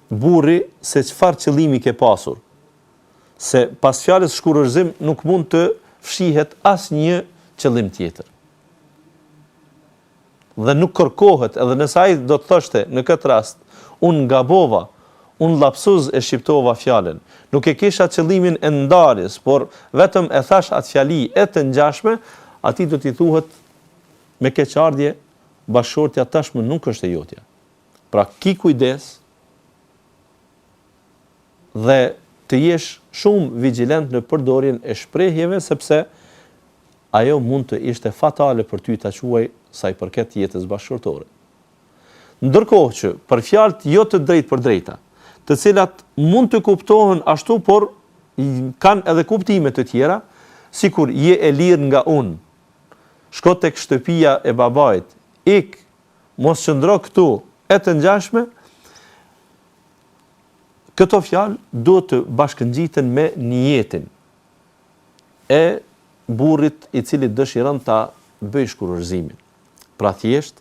burri se çfarë qëllimi ke pasur. Se pas fjalës shkurërzim nuk mund të fshihet asnjë qëllim tjetër. Dhe nuk kërkohet, edhe nëse ai do të thoshte në këtë rast, unë gabova, unë lapsuz e shqiptova fjalën, nuk e kisha qëllimin e ndarjes, por vetëm e thash atë fjali e të ngjashme, atij do t'i thuhet me keqardhje, bashkëshortja tashmë nuk është e jotja. Pra ki kujdes dhe të jesh shumë vigjilent në përdorjen e shprehjeve, sepse ajo mund të ishte fatale për ty ta quaj sa i përket jetës bashkëshortore. Ndërkohë që për fjalët jo të drejtë për drejta, të cilat mund të kuptohen ashtu, por kanë edhe kuptime të tjera, sikur je e lirë nga unë, shko tek shtëpia e babait, ik, mos qëndro këtu, e të ngjashme, këto fjalë duhet të bashkëngjiten me niyetin e burrit i cili dëshiron ta bëjë shkurërzimin. Pra thjesht,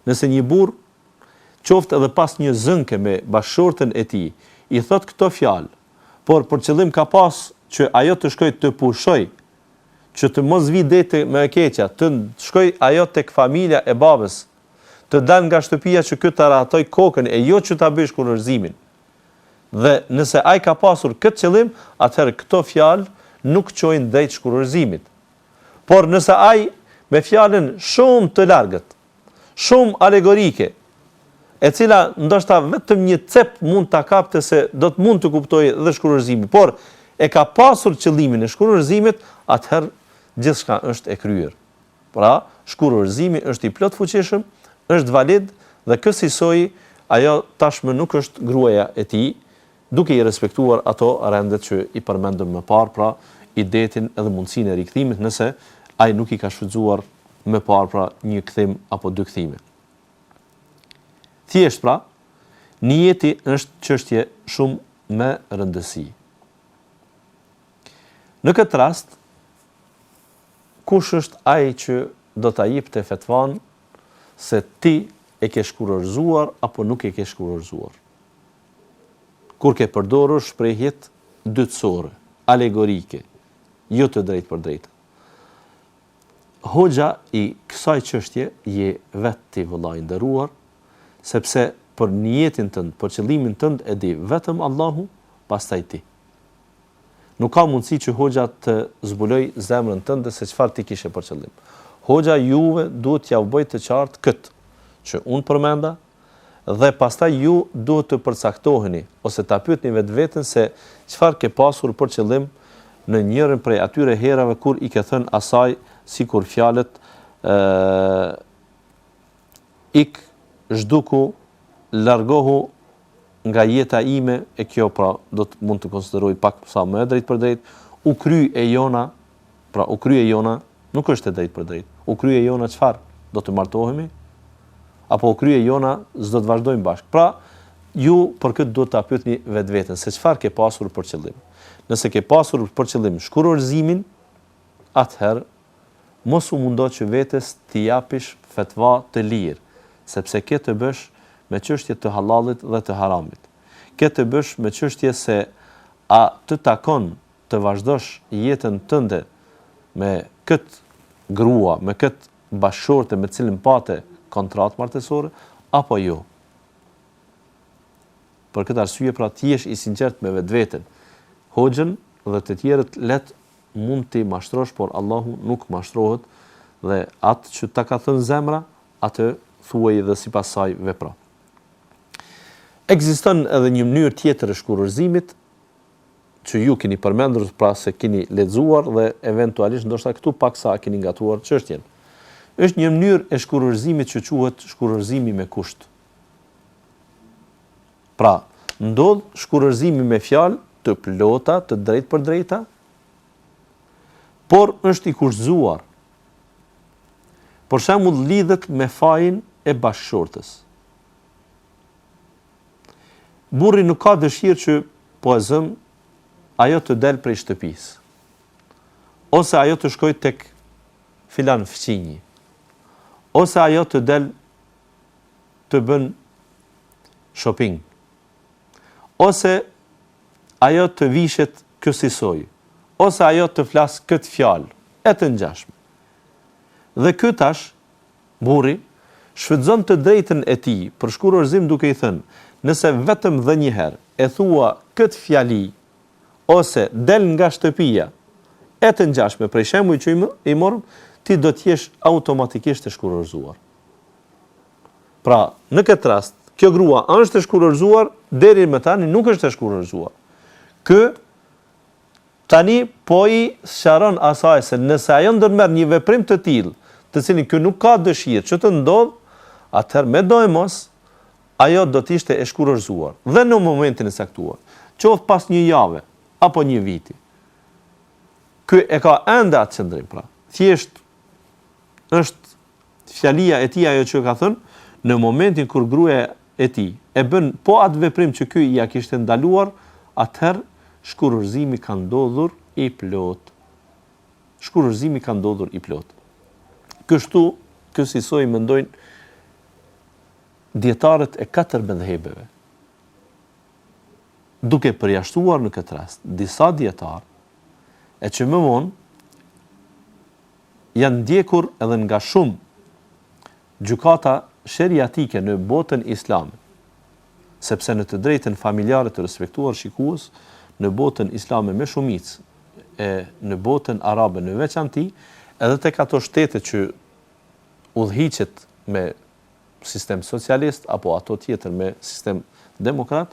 nëse një burr qoftë edhe pas një zënke me bashkëshortën e tij, i thot këto fjalë, por për qëllim ka pas që ajo të shkojë të pushoj, që të mos vi dete me e keqja, të shkoj ajo tek familja e babës, të dal nga shtëpia që këtë të ratoj kokën e jo që ta bëjë shkurërzimin. Dhe nëse ai ka pasur këtë qëllim, atëherë këto fjalë nuk çojnë drejt shkurërzimit. Por nëse ai me fjalën shumë të largët, shumë alegorike, e cila ndoshta vetëm një cep mund ta kapte se do të mund të kuptojë dhe shkurërzimin, por e ka pasur qëllimin e shkurërzimit, atëherë gjithçka është e kryer. Pra, shkurërzimi është i plot fuqishëm, është valid dhe kësaj ajo tashmë nuk është gruaja e tij, duke i respektuar ato rendet që i përmendëm më parë, pra idetin edhe mundësinë e rikthimit nëse ai nuk i ka shfrytzuar më parë pra një kthim apo dy kthime. Thjesht pra, niyeti është çështje shumë me rëndësi. Në këtë rast, kush është ai që do ta jepte fetvan se ti e ke shkurorzuar apo nuk e ke shkurorzuar? Kur ke përdorur shprehjet dytësore, alegorike, jo të drejtë për drejtë. Hoxha i kësaj çështje je vetë ti vëllai i nderuar, sepse për niyetin tënd, për qëllimin tënd e di vetëm Allahu, pastaj ti. Nuk ka mundësi që hoxha të zbuloj zemrën tënde se çfarë ti kishe për qëllim. Hoxha juve duhet t'ja u bëj të qartë këtë që unë përmenda dhe pastaj ju duhet të përcaktoheni ose ta pyetni vetveten se çfarë ke pasur për qëllim në njërin prej atyre herave kur i ke thënë asaj sikur fjalët ik zhduku, largohu nga jeta ime, e kjo pra do të mund të konsideroj pak sa më drejt për drejt, u kry e jona, pra u kry e jona nuk është e drejt për drejt. U kry e jona çfarë? Do të martohemi? Apo u kry e jona s'do të vazhdojmë bashkë? Pra, ju për këtë duhet ta pyetni vetveten se çfarë ke pasur për qëllim. Nëse ke pasur për qëllim shkurorzimin, atëherë mos u mundo që vetes t'i japish fetva të lirë, sepse ke të bësh me çështje të halalit dhe të haramit. Ke të bësh me çështje se a të takon të vazhdosh jetën tënde me këtë grua, me këtë bashkëshorte me cilën pate kontratë martësore, apo jo. Për këtë arsye pra ti jesh i sinqert me vetveten. Hoxhën dhe të tjerët mund t'i mashtrosh, por Allahu nuk mashtrohet dhe atë që ta ka thënë zemra, atë thuaj dhe sipas saj vepro. Ekziston edhe një mënyrë tjetër e shkurorzimit që ju keni përmendur pra se keni lexuar dhe eventualisht ndoshta këtu paksa keni gatuar çështjen. Është një mënyrë e shkurorzimit që quhet shkurorzimi me kusht. Pra, ndodh shkurorzimi me fjalë të plota, të drejtë për drejta, por është i kushtuar. Për shembull lidhet me fajin e bashkëshortës. Burri nuk ka dëshirë që po e zëm ajo të del prej shtëpisë. Ose ajo të shkojë tek filan fqinji. Ose ajo të del të bën shopping. Ose ajo të vishet kësaj. Ose ajo të flas këtë fjalë, e të ngjashme. Dhe ky tash, burri, shfrytëzon të drejtën e tij për shkurorzim duke i thënë, nëse vetëm dhe një herë e thua këtë fjali, ose del nga shtëpia, e të ngjashme prej shembujit që i morëm, ti do të jesh automatikisht e shkurorzuar. Pra, në këtë rast, kjo grua është e shkurorzuar, deri më tani nuk është e shkurorzuar. Ky tani po i sqaron asaj se nëse ajo ndërmerr një veprim të tillë, të cilin ky nuk ka dëshirë që të ndodh, atëherë me do e mos ajo do të ishte e shkurorzuar. Dhe në momentin e saktuar, qoftë pas një jave apo një viti. Ky e ka ende atë qëndrim, pra. Thjesht është fjalia e tij ajo që ka thënë, në momentin kur gruaja e tij e bën po atë veprim që ky ja kishte ndaluar, atëherë shkurorzimi ka ndodhur i plot. Shkurorzimi ka ndodhur i plot. Kështu, kësaj mendojnë dietarët e 4 mëdhëbeve. Duke përjashtuar në këtë rast disa dietarë e që më vonë janë ndjekur edhe nga shumë gjykata sheriatike në botën islame, sepse në të drejtën familjare të respektuar shikues, në botën islame me shumicë, e në botën arabe në veçanti, edhe tek ato shtete që udhhiqet me sistem socialist apo ato tjetër me sistem demokrat,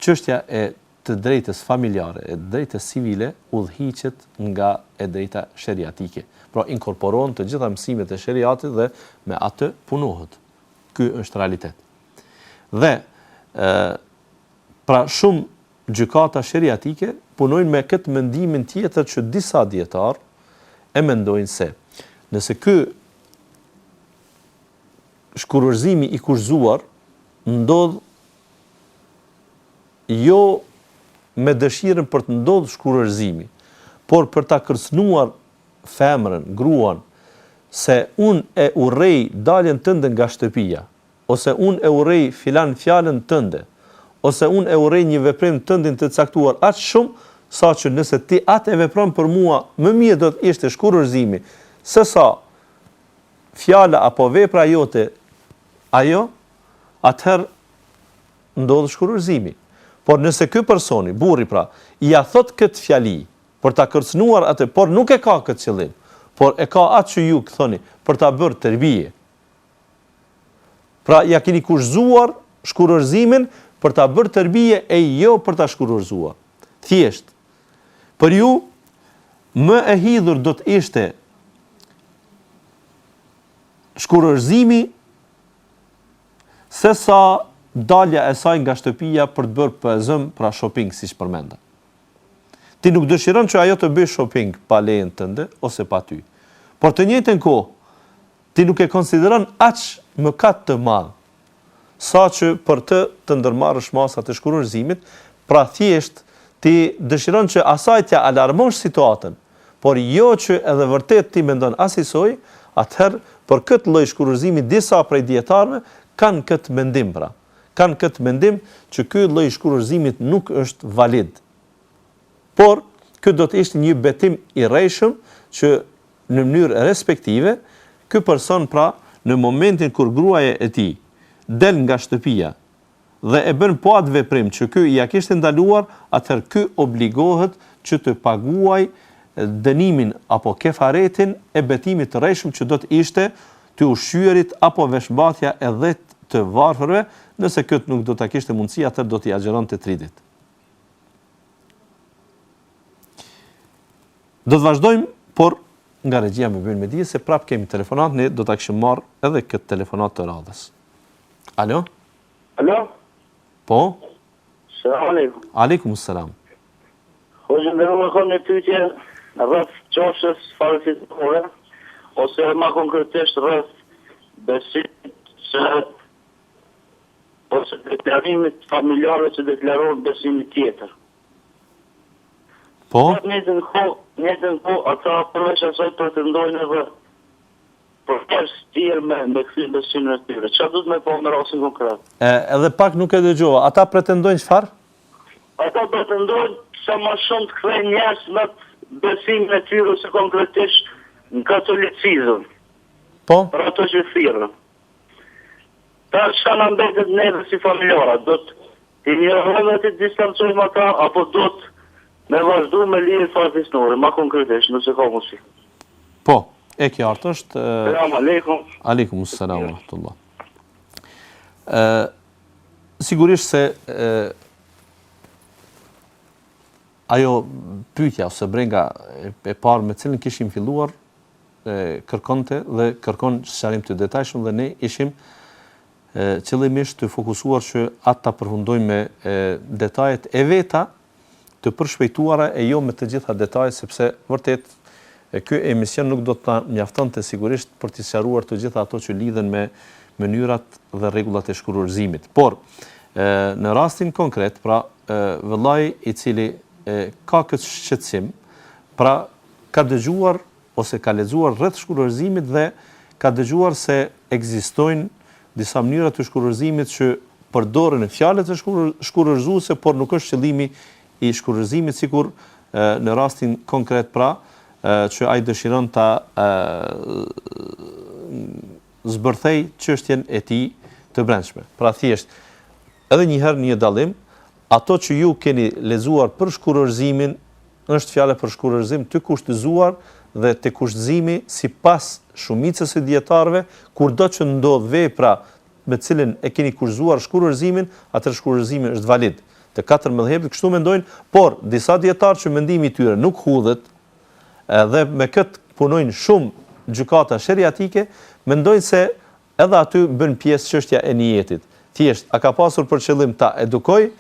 çështja e të drejtës familjare, e drejtës civile udhhiqet nga e drejta sheriatike. Pra inkorporon të gjitha mësimet e sheriatit dhe me atë punohet. Ky është realitet. Dhe pra shumë gjykata sheriatike punojnë me këtë mendimin tjetër që disa dietar e mendojnë se nëse ky shkurërzimi i kushzuar ndodh jo me dëshirën për të ndodhur shkurërzimi, por për ta kërcënuar femrën, gruan, se unë e urrej daljen tënde nga shtëpia, ose unë e urrej filan fjalën tënde, ose unë e urrej një veprim tëndin të caktuar aq shumë, sa që nëse ti atë e vepron për mua, më mirë do të ishte shkurërzimi, se sa fjala apo vepra jote ajo, atëherë ndodh shkurërzimi. Por nëse ky personi, burri pra, ja thot këtë fjali për ta kërcënuar atë, por nuk e ka këtë qëllim, por e ka atë që ju thoni për ta bërë tërbije. Pra ja keni kushzuar shkurërzimin për ta bërë tërbije e jo për ta shkurërzuar. Thjesht, për ju më e hidhur do të ishte shkurërzimi se sa dalja e saj nga shtëpia për të bërë pëzëm pra shopping, siç përmenda. Ti nuk dëshiron që ajo të bëj shopping pa lejen tënde ose pa ty. Por të njëjtën kohë, ti nuk e konsideron aq mëkat të madh, sa që për të ndërmarrësh masat e shkurërzimit, pra thjesht ti dëshiron që asaj t'ja alarmosh situatën, por jo që edhe vërtet ti mendon asaj, atëherë për këtë lloj shkurërzimi disa prej dietarëve kanë këtë mendim pra. Kanë këtë mendim që ky lloj shkurërzimit nuk është valid. Por ky do të ishte një betim i rrejshëm që në mënyrë respektive ky person pra në momentin kur gruaja e tij del nga shtëpia dhe e bën po atë veprim që ky ja kishte ndaluar, atëherë ky obligohet që të paguaj dënimin apo kefaretin e betimit të rrejshëm që do të ishte të ushqyerit apo veshmbathja e 10 të varfërve, nëse këtë nuk do të kishte mundësi, atër do t'i agjeronte 3 ditë. Do të vazhdojmë, por nga regjia me bëjnë me dije, se prap kemi telefonat, ne do t'a kishim marrë edhe këtë telefonat të radhës. Alo? Alo? Po? Selam aleikum. Aleikum selam. Hoxha më më kam një pyetje rreth qofshës farefisnore, ose më konkretisht rreth besimit ose deklarimit familjarëve që deklarohen besimin tjetër. Po? Në njëtën kohë, ata përveç asaj pretendojnë edhe për tërës tjerë me këthy besimin e tyre. Çfarë duhet me po në rastin konkret? Edhe pak nuk e dëgjova. Ata pretendojnë çfarë? Ata pretendojnë sa më shumë të kthejnë njerëz në besimin e tyre ose konkretisht në katolicizëm. Po? Për ato që thirrën. Ta shka në mbetet neve si familjara, do të njërëve të distancojmë ata, apo do të me vazhdu me lirë farefisnore, ma konkretisht, nëse ka mundësi. Po, e qartë është... Selam aleikum. Aleikum selam wa rahmatullah. Sigurisht se ajo pyetja ose brenga e parë me cilën kishim filluar kërkonte dhe kërkon sqarim të detajshëm dhe ne ishim qëllimisht të fokusuar që atë ta përfundojmë me detajet e veta të përshpejtuara e jo me të gjitha detajet, sepse vërtet ky emision nuk do të mjaftonte sigurisht për të sqaruar të gjitha ato që lidhen me mënyrat dhe rregullat e shkurërzimit. Por në rastin konkret, pra vëllai i cili ka këtë shqetësim, pra ka dëgjuar ose ka lexuar rreth shkurërzimit dhe ka dëgjuar se ekzistojnë disa mënyra të shkurërzimit që përdoren fjalët e shkurërzuese, por nuk është qëllimi i shkurërzimit, sikur në rastin konkret pra që ai dëshiron ta zbërthej çështjen e tij të brendshme. Pra thjesht edhe një herë një dallim, ato që ju keni lexuar për shkurërzimin është fjala për shkurërzim të kushtëzuar dhe të kushtëzimi sipas shumicës së dietarëve, kurdo që ndodh vepra me cilën e keni kushtuzuar shkurërzimin, atë shkurërzimi është valid. Të katër mëdhëpet kështu mendojnë, por disa dietarë që mendimi i tyre nuk hudhet, dhe me këtë punojnë shumë gjykata sheriatike, mendojnë se edhe aty bën pjesë çështja e niyetit. Thjesht, a ka pasur për qëllim ta edukoj,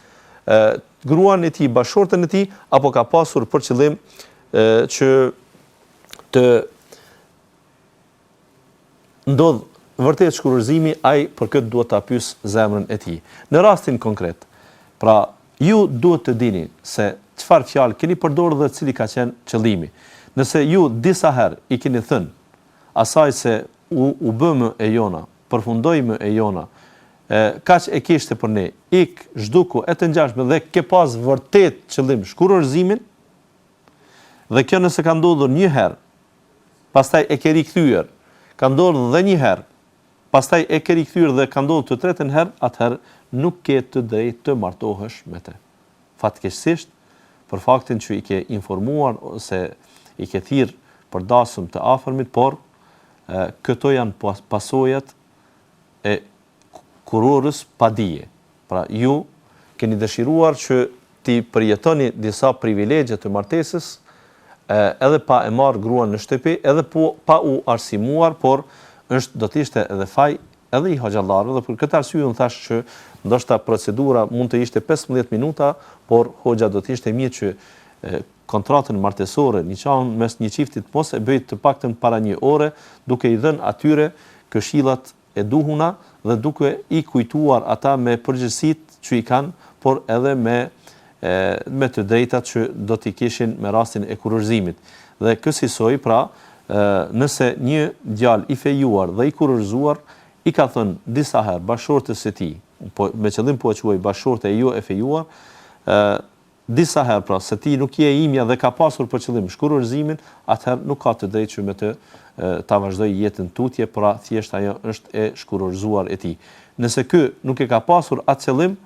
gruan e tij, bashortën e tij, apo ka pasur për qëllim që të ndodh vërtet shkurorzimi, ai për këtë duhet ta pyes zemrën e tij. Në rastin konkret, pra ju duhet të dini se çfarë fjalë keni përdorur dhe cili ka qenë qëllimi. Nëse ju disa herë i keni thënë asaj se u bëmë e jona, përfundojmë e jona, kaq e kishte për ne, ik zhduku e të ngjashme dhe ke pas vërtet qëllim shkurorzimin, dhe kjo nëse ka ndodhur një herë, pastaj e ke rikthyer, ka ndodhur dhe një herë, pastaj e ke rikthyer dhe ka ndodhur të tretën herë, atëherë nuk ke të drejtë të martohesh me të. Fatkeqësisht, për faktin që i ke informuar ose i ke thirrë për dasëm të afërmit, por këto janë pasojat e kurorës pa dije. Pra ju keni dëshiruar që ti përjetoni disa privilegje të martesës, edhe pa e marrë gruan në shtëpi, edhe pa u arsimuar, por do të ishte edhe faj edhe i hoxhallarëve, dhe për këtë arsye unë thash që ndoshta procedura mund të ishte 15 minuta, por hoxha do të ishte mirë që kontratën martesore, niqahun mes një çiftit mos e bëj të paktën para një ore, duke i dhënë atyre këshillat e duhuna dhe duke i kujtuar ata me përgjegjësitë që i kanë, por edhe me të drejtat që do t'i kishin me rastin e kurorëzimit. Dhe kësaj, pra, nëse një djalë i fejuar dhe i kurorëzuar i ka thënë disa herë bashortës së tij, me qëllim po e quaj bashortë e jo e fejuar, disa herë pra se ti nuk je imja dhe ka pasur për qëllim shkurorëzimin, atëherë nuk ka të drejtë që me të ta vazhdoj jetën tutje, pra thjesht ajo është e shkurorëzuar e tij. Nëse ky nuk e ka pasur atë qëllim,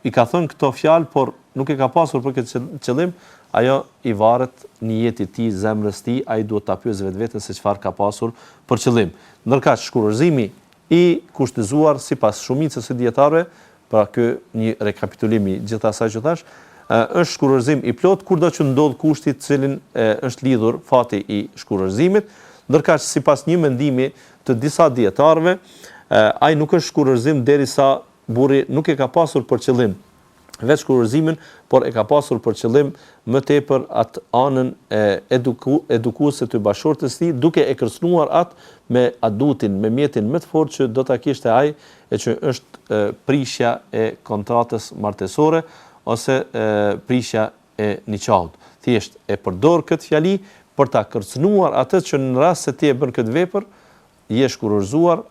i ka thënë këto fjalë, por nuk e ka pasur për këtë qëllim, ajo i varet në jetën e tij, zemrës tij, ai duhet ta pyesë vetveten se çfarë ka pasur për qëllim. Ndërkaq shkurorëzimi i kushtëzuar sipas shumicës së dietarëve, pra ky një rekapitulim i gjithë asaj që thash, është shkurorëzim i plot kurdo që ndodh kushti të cilin është lidhur fati i shkurorëzimit, ndërkaq sipas një mendimi të disa dietarëve, ai nuk është shkurorëzim derisa burri nuk e ka pasur për qëllim vetë shkurorëzimin, por e ka pasur për qëllim më tepër atë anën edukuese të bashortës së tij, duke e kërcënuar atë me adutin, me mjetin më të fortë që do ta kishte ai, e që është prishja e kontratës martesore ose prishja e niqahut. Thjesht e përdor këtë fjali për ta kërcënuar atë që në rast se ti e bën këtë vepër, je shkurorëzuar,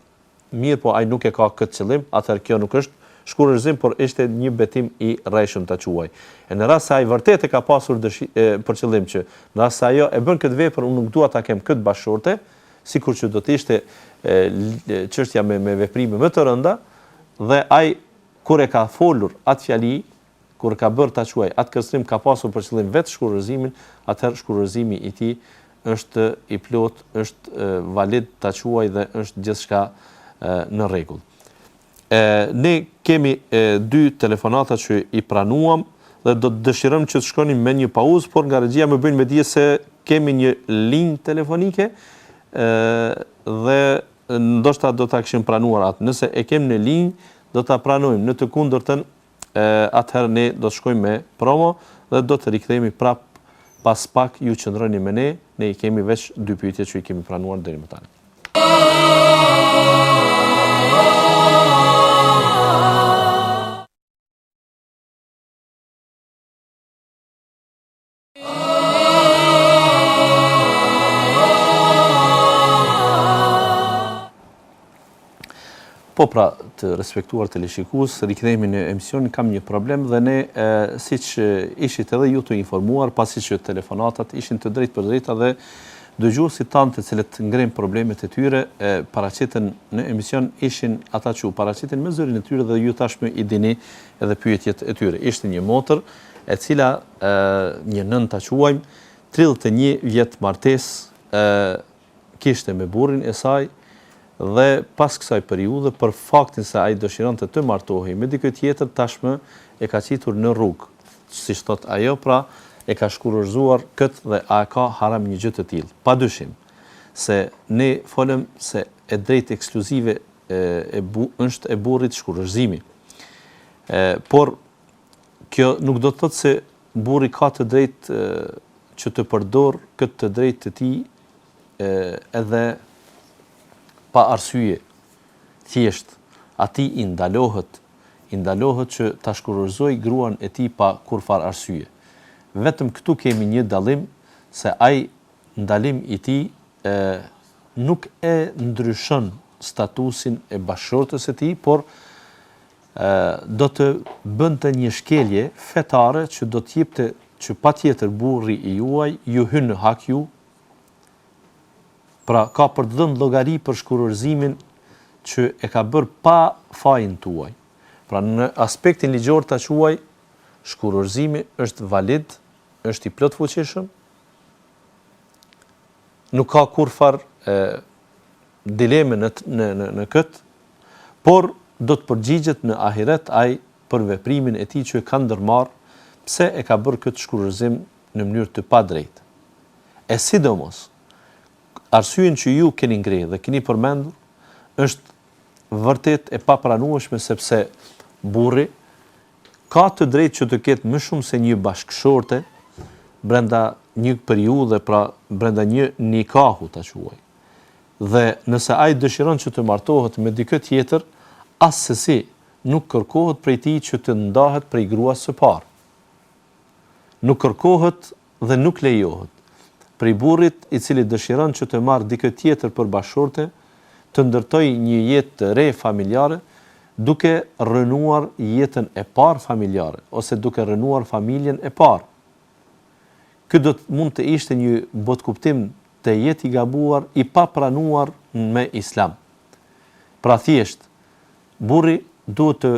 mirë po ai nuk e ka këtë qëllim, atëherë kjo nuk është shkurorëzim, por ishte një betim i rrejshëm ta quaj. E në rast se ai vërtet e ka pasur për qëllim që në rast se ajo e bën këtë vepër, unë nuk dua ta kem këtë bashorte, sikur që do të ishte çështja me veprime më të rënda, dhe ai kur e ka folur atë fjali, kur ka bërë ta quaj atë kërcënim, ka pasur për qëllim vetë shkurorëzimin, atëherë shkurorëzimi i tij është i plot, është valid ta quaj dhe është gjithçka në rregull. Ne kemi 2 telefonata që i pranuam dhe do të dëshirojmë që të shkonim me një pauzë, por nga regjia më bëjnë me dije se kemi një linjë telefonike dhe ndoshta do ta kishim pranuar atë. Nëse e kemi në linjë, do ta pranojmë. Në të kundërtën, atëherë ne do të shkojmë me promo dhe do të rikthehemi prap pas pak. Ju qëndroni me ne, ne i kemi veç 2 pyetje që i kemi pranuar deri më tani. Po pra, të respektuar teleshikues, rikthehemi në emisionin. Kam një problem dhe ne, siç ishit edhe ju të informuar, pasi që telefonatat ishin të drejtë për drejta dhe dëgjuesit tanë të cilët ngrenë problemet e tyre, paraqiten në emision, ishin ata që u paraqiten me zërin e tyre dhe ju tashmë i dini edhe pyetjet e tyre. Ishte një motër e cila një nën ta quajmë, 31 vjet martesë kishte me burrin e saj, dhe pas kësaj periudhe, për faktin se ai dëshironte të martohej me dikë tjetër, tashmë e ka qitur në rrugë. Siç thot ajo, pra e ka shkurorëzuar këtë dhe a ka haram një gjë të tillë. Padyshim se ne folëm se e drejtë ekskluzive është e burrit shkurorëzimi. Por kjo nuk do të thotë se burri ka të drejtë që të përdor këtë të drejtë të tij edhe pa arsye. Thjesht atij i ndalohet që ta shkurorzoj gruan e tij pa kurfar arsye. Vetëm këtu kemi një dallim se ai ndalim i tij nuk e ndryshon statusin e bashkëshortës së tij, por do të bënte një shkelje fetare që do të jepte që patjetër burri i juaj ju hyn në hak ju, pra ka për të dhënë llogari për shkurorzimin që e ka bërë pa fajin tuaj. Pra në aspektin ligjor ta quaj, shkurorzimi është valid, është i plotfuqishëm, nuk ka kurfar dileme në këtë, por do të përgjigjet në ahiret ai për veprimin e tij që ka ndërmarr, pse e ka bërë këtë shkurorzim në mënyrë të padrejtë. E sidomos, arsyeën që ju keni ngrenë dhe keni përmendur është vërtet e papranueshme, sepse burri ka të drejtë që të ketë më shumë se një bashkëshorte brenda një periudhe, pra brenda një nikahu ta quaj. Dhe nëse ai dëshiron që të martohet me dikë tjetër, asesi nuk kërkohet prej tij që të ndahet prej gruas së parë. Nuk kërkohet dhe nuk lejohet prej burrit i cili dëshiron që të marrë dikë tjetër për bashkëshorte, të ndërtojë një jetë të re familjare, duke rënuar jetën e parë familjare ose duke rënuar familjen e parë. Ky mund të ishte një botkuptim të jetë i gabuar, i papranuar me Islam. Pra thjesht burri duhet të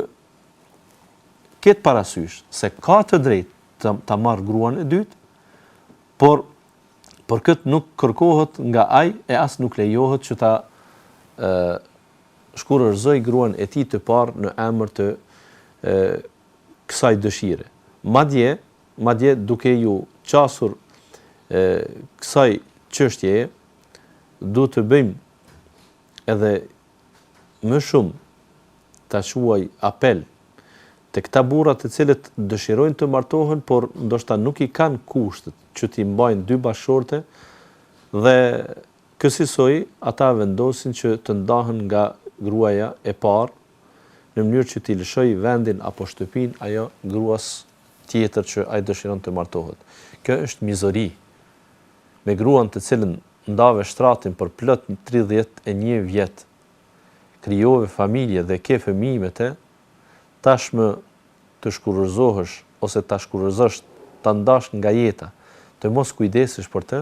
ketë parasysh se ka të drejtë ta marrë gruan e dytë, por për këtë nuk kërkohet nga ai e as nuk lejohet që ta shkurorzoj gruan e tij të parë në emër të kësaj dëshire. Madje duke ju qasur kësaj çështjeje, duhet të bëjmë edhe më shumë ta quaj apel te këta burra të cilët dëshirojnë të martohen, por ndoshta nuk i kanë kushtet që t'i mbajnë dy bashkëshorte dhe kësaj ata vendosin që të ndahen nga gruaja e parë në mënyrë që t'i lëshoj vendin apo shtëpinë ajo gruas tjetër që ai dëshiron të martohet. Kjo është mizori. Me gruan të cilën ndave shtratin për plot 31 vjet, krijove familje dhe ke fëmijë me te, tashmë të shkurorzohesh ose ta shkurorzosh, ta ndash nga jeta, të mos kujdesesh për të,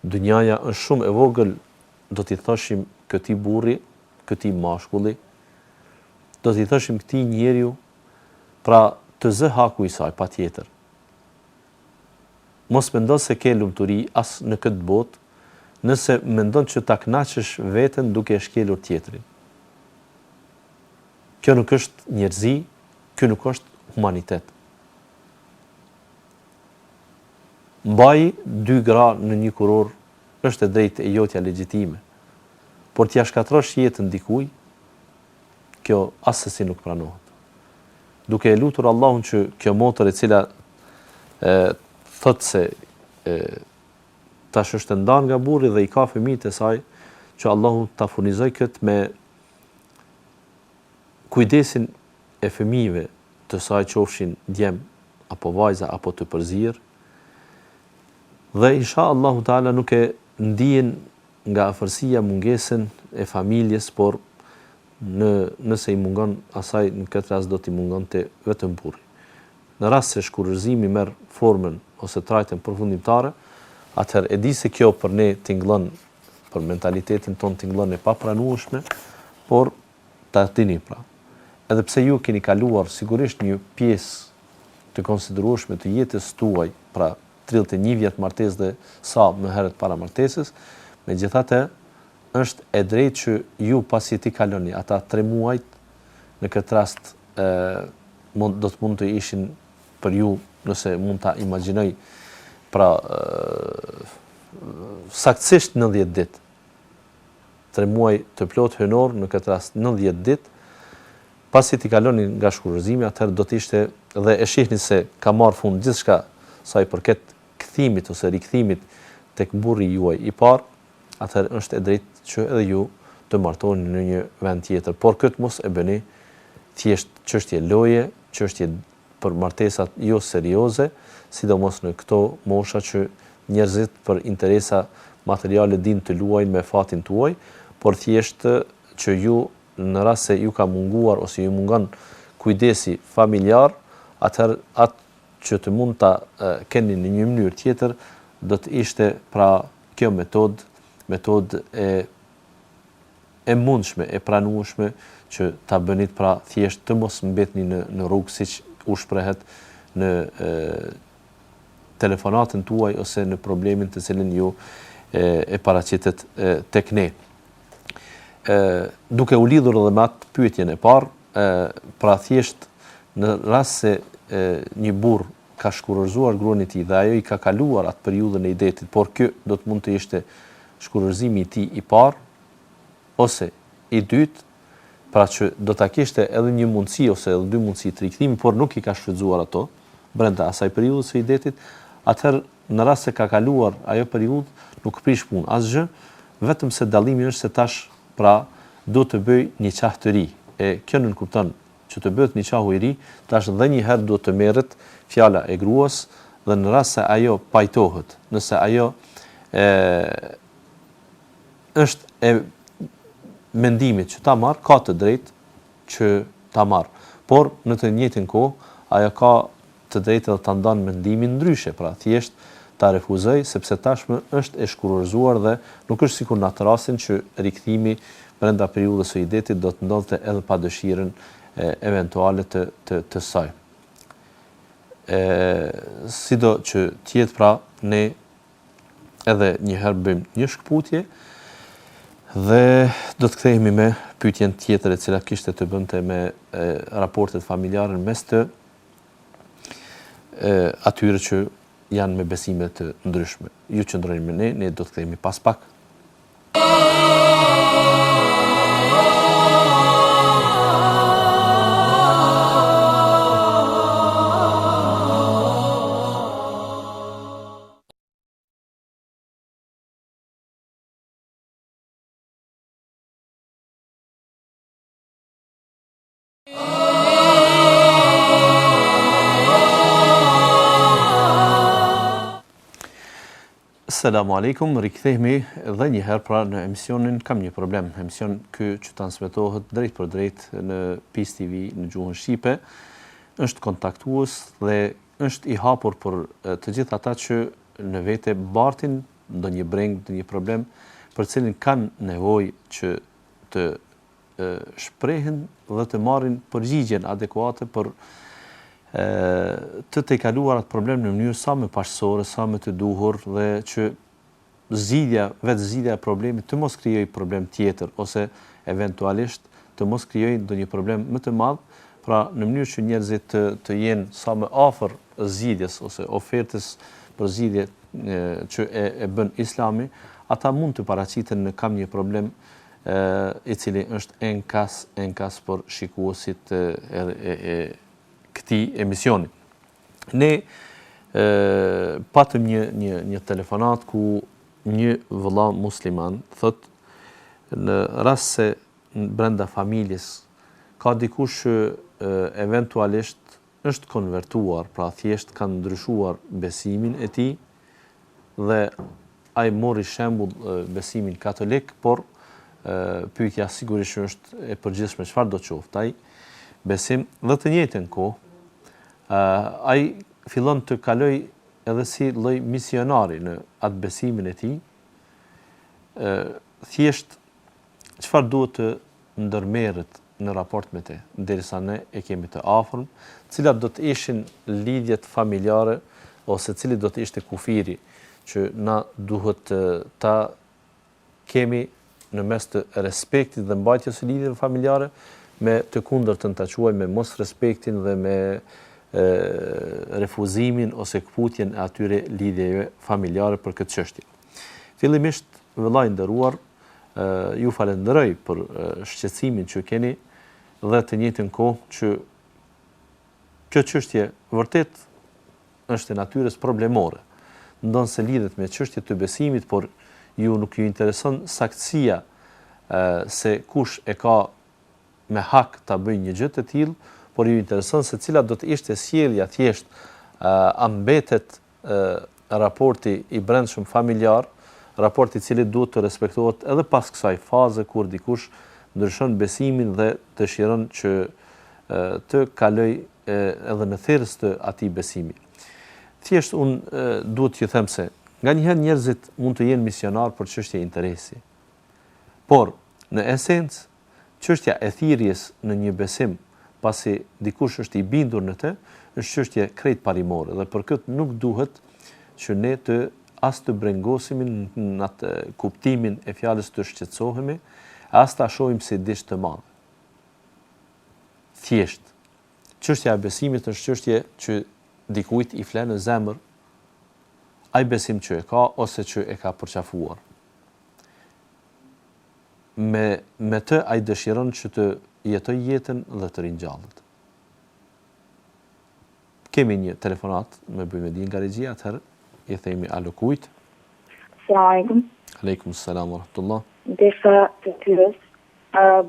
dynjaja është shumë e vogël, do t'i thoshim këtij burri, këtij mashkulli, do t'i thoshim këtij njeriu, pra të zë haku i saj patjetër. Mos mendon se ke lumturi as në këtë botë, nëse mendon që ta kënaqësh veten duke e shkelur tjetrin. Kjo nuk është njerëzi, kjo nuk është humanitet. Mbaj 2 gra në një kuror është e drejtë e jotja legjitime. Por t'ja shkatrosh jetën dikujt, kjo asesi nuk pranohet. Duke e lutur Allahun që kjo motër e cila thot se tash është ndan nga burri dhe i ka fëmijët e saj, që Allahu ta furnizoj këtë me kujdesin e fëmijëve të saj, qofshin djem apo vajza apo të përzir, dhe insha Allahu Taala nuk e ndijen nga afërsia mungesën e familjes, por nëse i mungon asaj, në këtë rast do t'i mungonte vetëm burri. Në rast se shkurorzimi merr formën ose trajtën përfundimtare, atëherë e di se kjo për ne tingëllon, për mentalitetin ton tingëllon e papranueshme, por ta dini pra. Edhe pse ju keni kaluar sigurisht një pjesë të konsiderueshme të jetës tuaj, pra 31 vjet martesë dhe sa më herët para martesës, megjithatë është e drejtë që ju pasi ti kaloni ata 3 muajt, në këtë rast do të mund të ishin për ju, nëse mund ta imagjinoj, pra saktësisht 90 ditë. 3 muaj të plot hynor, në këtë rast 90 ditë, pasi t'i kaloni nga shkurëzimi, atëherë do t'ishte dhe e shihni se ka marrë fund gjithçka sa i përket kthimit ose rikthimit tek burri juaj i parë, atëherë është e drejtë që edhe ju të martoni në një vend tjetër, por këtë mos e bëni thjesht çështje loje, çështje për martesat jo serioze, sidomos në këto mosha që njerëzit për interesa materiale din të luajnë me fatin tuaj, por thjesht që ju në rast se ju ka munguar ose ju mungon kujdesi familjar, atëherë atë që të mund ta keni në një mënyrë tjetër, do të ishte pra kjo metodë e mundshme, e pranueshme që ta bënit pra thjesht të mos mbetni në rrugë siç u shprehet në telefonatën tuaj ose në problemin të cilin ju e paraqitet tek ne. Duke u lidhur edhe me atë pyetjen e parë, pra thjesht në rast se një burr ka shkurorzuar gruan e tij dhe ajo i ka kaluar atë periudhën e idetit, por ky do të mund të ishte shkurorëzimi i tij i parë ose i dytë, pra që do ta kishte edhe një mundësi ose edhe dy mundësi të rikthimi, por nuk i ka shfrytzuar ato brenda asaj periudhe së idetit, atëherë në rast se ka kaluar ajo periudhë nuk prish punë asgjë, vetëm se dallimi është se tash pra do të bëj një qah të ri. E kjo nënkupton që të bëhet një qahu i ri, tash edhe një herë do të merret fjala e gruas dhe në rast se ajo pajtohet, nëse ajo është e mendimit që ta marr, ka të drejtë që ta marr. Por në të njëjtën kohë ajo ka të drejtë edhe ta ndan mendimin ndryshe, pra thjesht ta refuzoj sepse tashmë është e shkurorzuar dhe nuk është sikur në atë rastin që rikthimi brenda periudhës së idetit do të ndodhte edhe pa dëshirën eventuale të saj. Sido që tjetë pra ne edhe një herë bëjmë një shkputje dhe do të kthehemi me pyetjen tjetër e cila kishte të bënte me raportet familjare mes të atyre që janë me besime të ndryshme. Ju qëndroni me ne do të kthehemi pas pak. Selamu alaikum, rikthehemi dhe një herë pra në emisionin Kam një problem. Emision ky që transmetohet drejt për drejt në PIS TV në gjuhën shqipe, është kontaktues dhe është i hapur për të gjithë ata që në vete bartin ndonjë breng, ndonjë problem për cilin kanë nevojë që të shprehen dhe të marrin përgjigjen adekuate për të kaluar atë problem në mënyrë sa më paqësore, sa më të duhur dhe që vetë zgjidhja e problemit të mos krijojë problem tjetër ose eventualisht të mos krijojë ndonjë problem më të madh, pra në mënyrë që njerëzit të jenë sa më afër zgjidhjes ose ofertës për zgjidhje që e bën Islami, ata mund të paraqiten në Kam një problem i cili është enkas për shikuesit e këtij emisioni. Ne patëm një telefonat ku një vëlla musliman thot në rast se brenda familjes ka dikush që eventualisht është konvertuar, pra thjesht ka ndryshuar besimin e tij dhe ai mori shembull besimin katolik, por pyetja sigurisht është e përgjithshme çfarë do të qoftë ai besim dhe të njëjtën kohë ai fillon të kaloj edhe si lloj misionari në atë besimin e tij. Thjesht çfarë duhet të ndërmerret në raport me te, derisa ne e kemi të afërm, cilat do të ishin lidhjet familjare ose cili do të ishte kufiri që na duhet ta kemi në mes të respektit dhe mbajtjes së lidhjeve familjare, me të kundërtën ta quajmë me mos respektin dhe me refuzimin ose kputjen e atyre lidhjeve familjare për këtë çështje. Fillimisht, vëllai nderuar, ju falenderoj për shqetësimin që keni dhe të njëjtën kohë që kjo çështje vërtet është e natyrës problemore. Ndonë se lidhet me çështje të besimit, por ju nuk ju intereson saktësia se kush e ka me hak ta bëjë një gjë të tillë, por ju intereson se cila do të ishte sjellja thjesht, a mbetet raporti i brendshëm familjar, raporti i cili duhet të respektohet edhe pas kësaj faze kur dikush ndryshon besimin dhe dëshiron që të kaloj edhe në therrës të atij besimi. Thjesht unë duhet t'ju them se nganjëherë njerëzit mund të jenë misionar për çështje interesi. Por në esencë çështja e thirrjes në një besim pasi dikush është i bindur në të, është çështje krejt parimore dhe për këtë nuk duhet që ne as të brengosemi në atë kuptimin e fjalës të shqetësohemi, as ta shohim si diçka të madhe. Thjesht, çështja e besimit është çështje që dikujt i flen në zemër ai besim që e ka ose që e ka përqafuar. Me të ai dëshiron që të jetoj jetën dhe të ringjallet. Kemi një telefonat me Bymedin nga regjia, atëherë i themi alo kujt. Selam alaikum. Aleikum selam wa rahmatullah. Desha të pyes,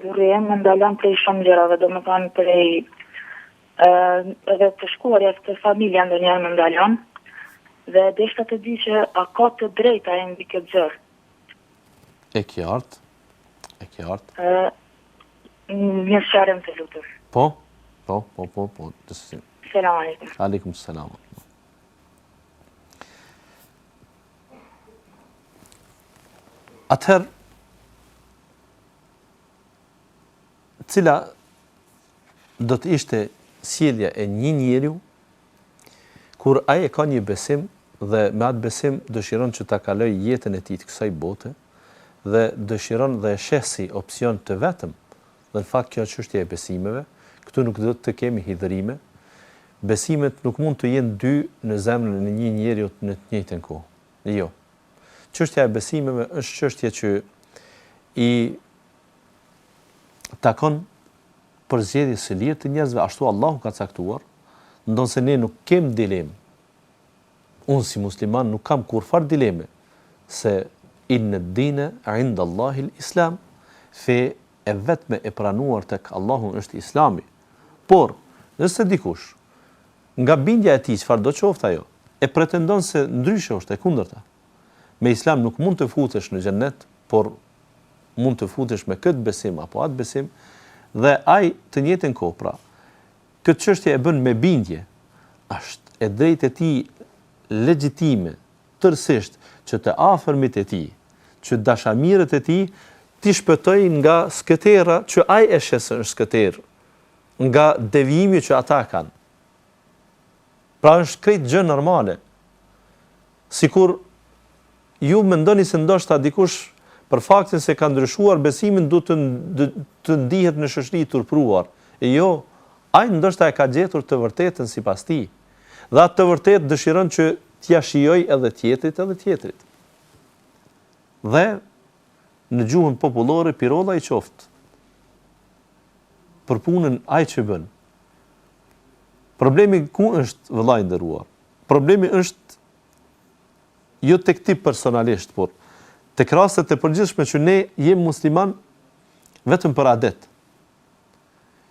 burrë më ndalon prej shumë gjërave, domethënë prej edhe të shkuarjes të familja ndonjëherë më ndalon. Dhe desha të di që a ka të drejta e mbi këtë gjë. E qartë. Një sharëm të lutur. Po. Selam alaikum. Aleikum selam. Atëherë, cila do të ishte sjellja e një njeriu kur ai e ka një besim dhe me atë besim dëshiron që ta kaloj jetën e tij të kësaj bote dhe dëshiron dhe e sheh si opsion të vetëm. Dhe në fakt kjo është çështja e besimeve, këtu nuk do të kemi hidhërime. Besimet nuk mund të jenë dy në zemrën e një njeriu në të njëjtën kohë. Jo. Çështja e besimeve është çështje që i takon përzgjedhjes së lirë të njerëzve, ashtu Allahu ka caktuar, ndonse ne nuk kem dilemë. Unë si musliman nuk kam kurfar dileme se inna ad-dina 'inda Allahi al-Islam, fe e vetme e pranuar tek Allahu është Islami. Por, nëse dikush nga bindja e tij, çfarë do qoftë ajo, e pretendon se ndryshe është e kundërta. Me Islam nuk mund të futesh në xhennet, por mund të futesh me këtë besim apo atë besim, dhe ai të njëjtën kohë pra, këtë çështje e bën me bindje, është e drejtë e tij legjitime, tërësisht që të afërmit e tij, që dashamirët e tij t'i shpëtoj nga skëtera që ai e shesë është skëter, nga devijimi që ata kanë. Pra është krejt gjë normale. Sikur ju mendoni se ndoshta dikush për faktin se ka ndryshuar besimin du të ndihet në shoqëri të turpruar. E jo, ai ndoshta e ka gjetur të vërtetën sipas tij. Dhe atë të vërtetë dëshiron që t'ia shijoj edhe tjetrit. Dhe në gjuhën popullore pirolla i qoftë për punën ai që bën. Problemi ku është, vëllai nderuar? Problemi është jo tek ti personalisht, por tek rastet e përgjithshme që ne jemi musliman vetëm për adet.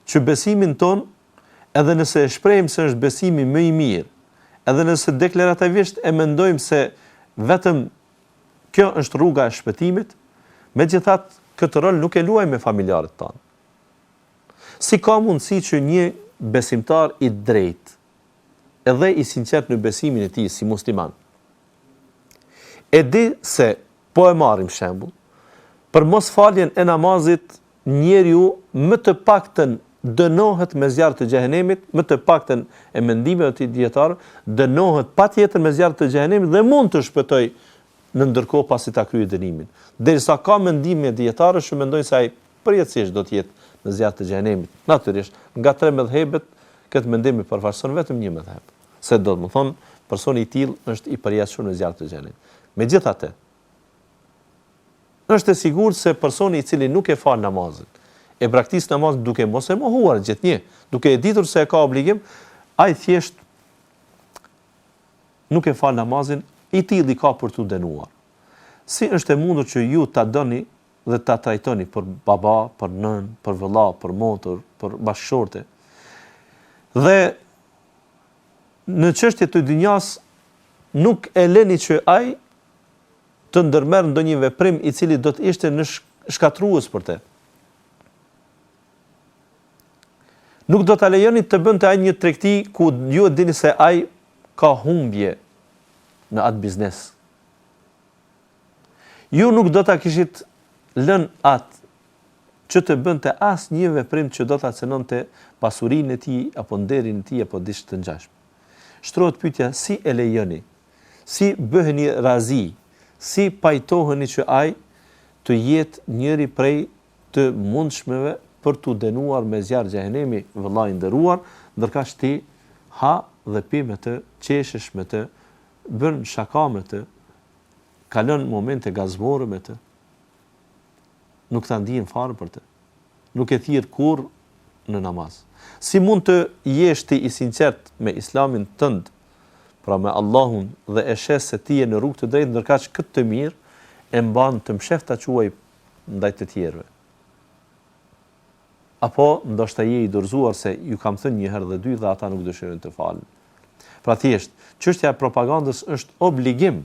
Që besimin ton, edhe nëse e shprehim se është besimi më i mirë, edhe nëse deklarativisht e mendojmë se vetëm kjo është rruga e shpëtimit, megjithatë këtë rol nuk e luajmë me familjarët tanë. Si ka mundësi që një besimtar i drejt, edhe i sinqert në besimin e tij si musliman, e di se, po e marrim shembull, për mos faljen e namazit, njeriu më të paktën dënohet me zjarr të xhehenemit, më të paktën e mendimeve të dietar, dënohet patjetër me zjarr të xhehenemit dhe mund të shpëtoj në ndërkohë pasi ta kryejë dënimin. Derisa ka mendime dietarë që mendojnë se ai përjetësisht do të jetë në zjarr të xhehenemit. Natyrisht, nga 3 mëdhëbet, këtë mendim i përfaqëson vetëm një mëdhëb. Se do të thonë, personi i tillë është i përjetshëm në zjarr të xhehenemit. Megjithatë, është e sigurt se personi i cili nuk e fal namazin, e braktis namazin duke mos e mohuar gjithnjë, duke e ditur se e ka obligim, ai thjesht nuk e fal namazin, i tilli ka për t'u dënuar. Si është e mundur që ju ta dëni dhe ta trajtoni për baba, për nën, për vëlla, për motor, për bashkëshorte. Dhe në çështje të dynjas nuk e leni që ai të ndërmerr ndonjë veprim i cili do të ishte në shkatrues për te. Nuk do ta lejoni të bënte ai një tregti ku ju e dini se ai ka humbje në atë biznes. Ju nuk do ta kishit lën atë që të bënte as një veprim që do ta cënonte pasurinë e tij apo nderin e tij apo diçka të ngjashme. Shtrohet pyetja, si e lejoni? Si bëheni razi? Si pajtoheni që ai të jetë njëri prej të mundshmeve për t'u dënuar me zjarr xhehenemi, vëllai nderuar, ndërkaq ti ha dhe pi me të, qeshesh me të, bën shaka me të, kalon momente gazmore me të. Nuk ta ndjen fare për të. Nuk e thirr kurr në namaz. Si mund të jesh ti i sinqert me Islamin tënd, pra me Allahun, dhe e shes se ti je në rrugë të drejtë, ndërkaq këtë të mirë e mban të mshefta quaj ndaj të tjerëve. Apo ndoshta je i dorëzuar se ju kam thënë një herë dhe dy dhe ata nuk dëshirojnë të falen. Pra thjesht, çështja e propagandës është obligim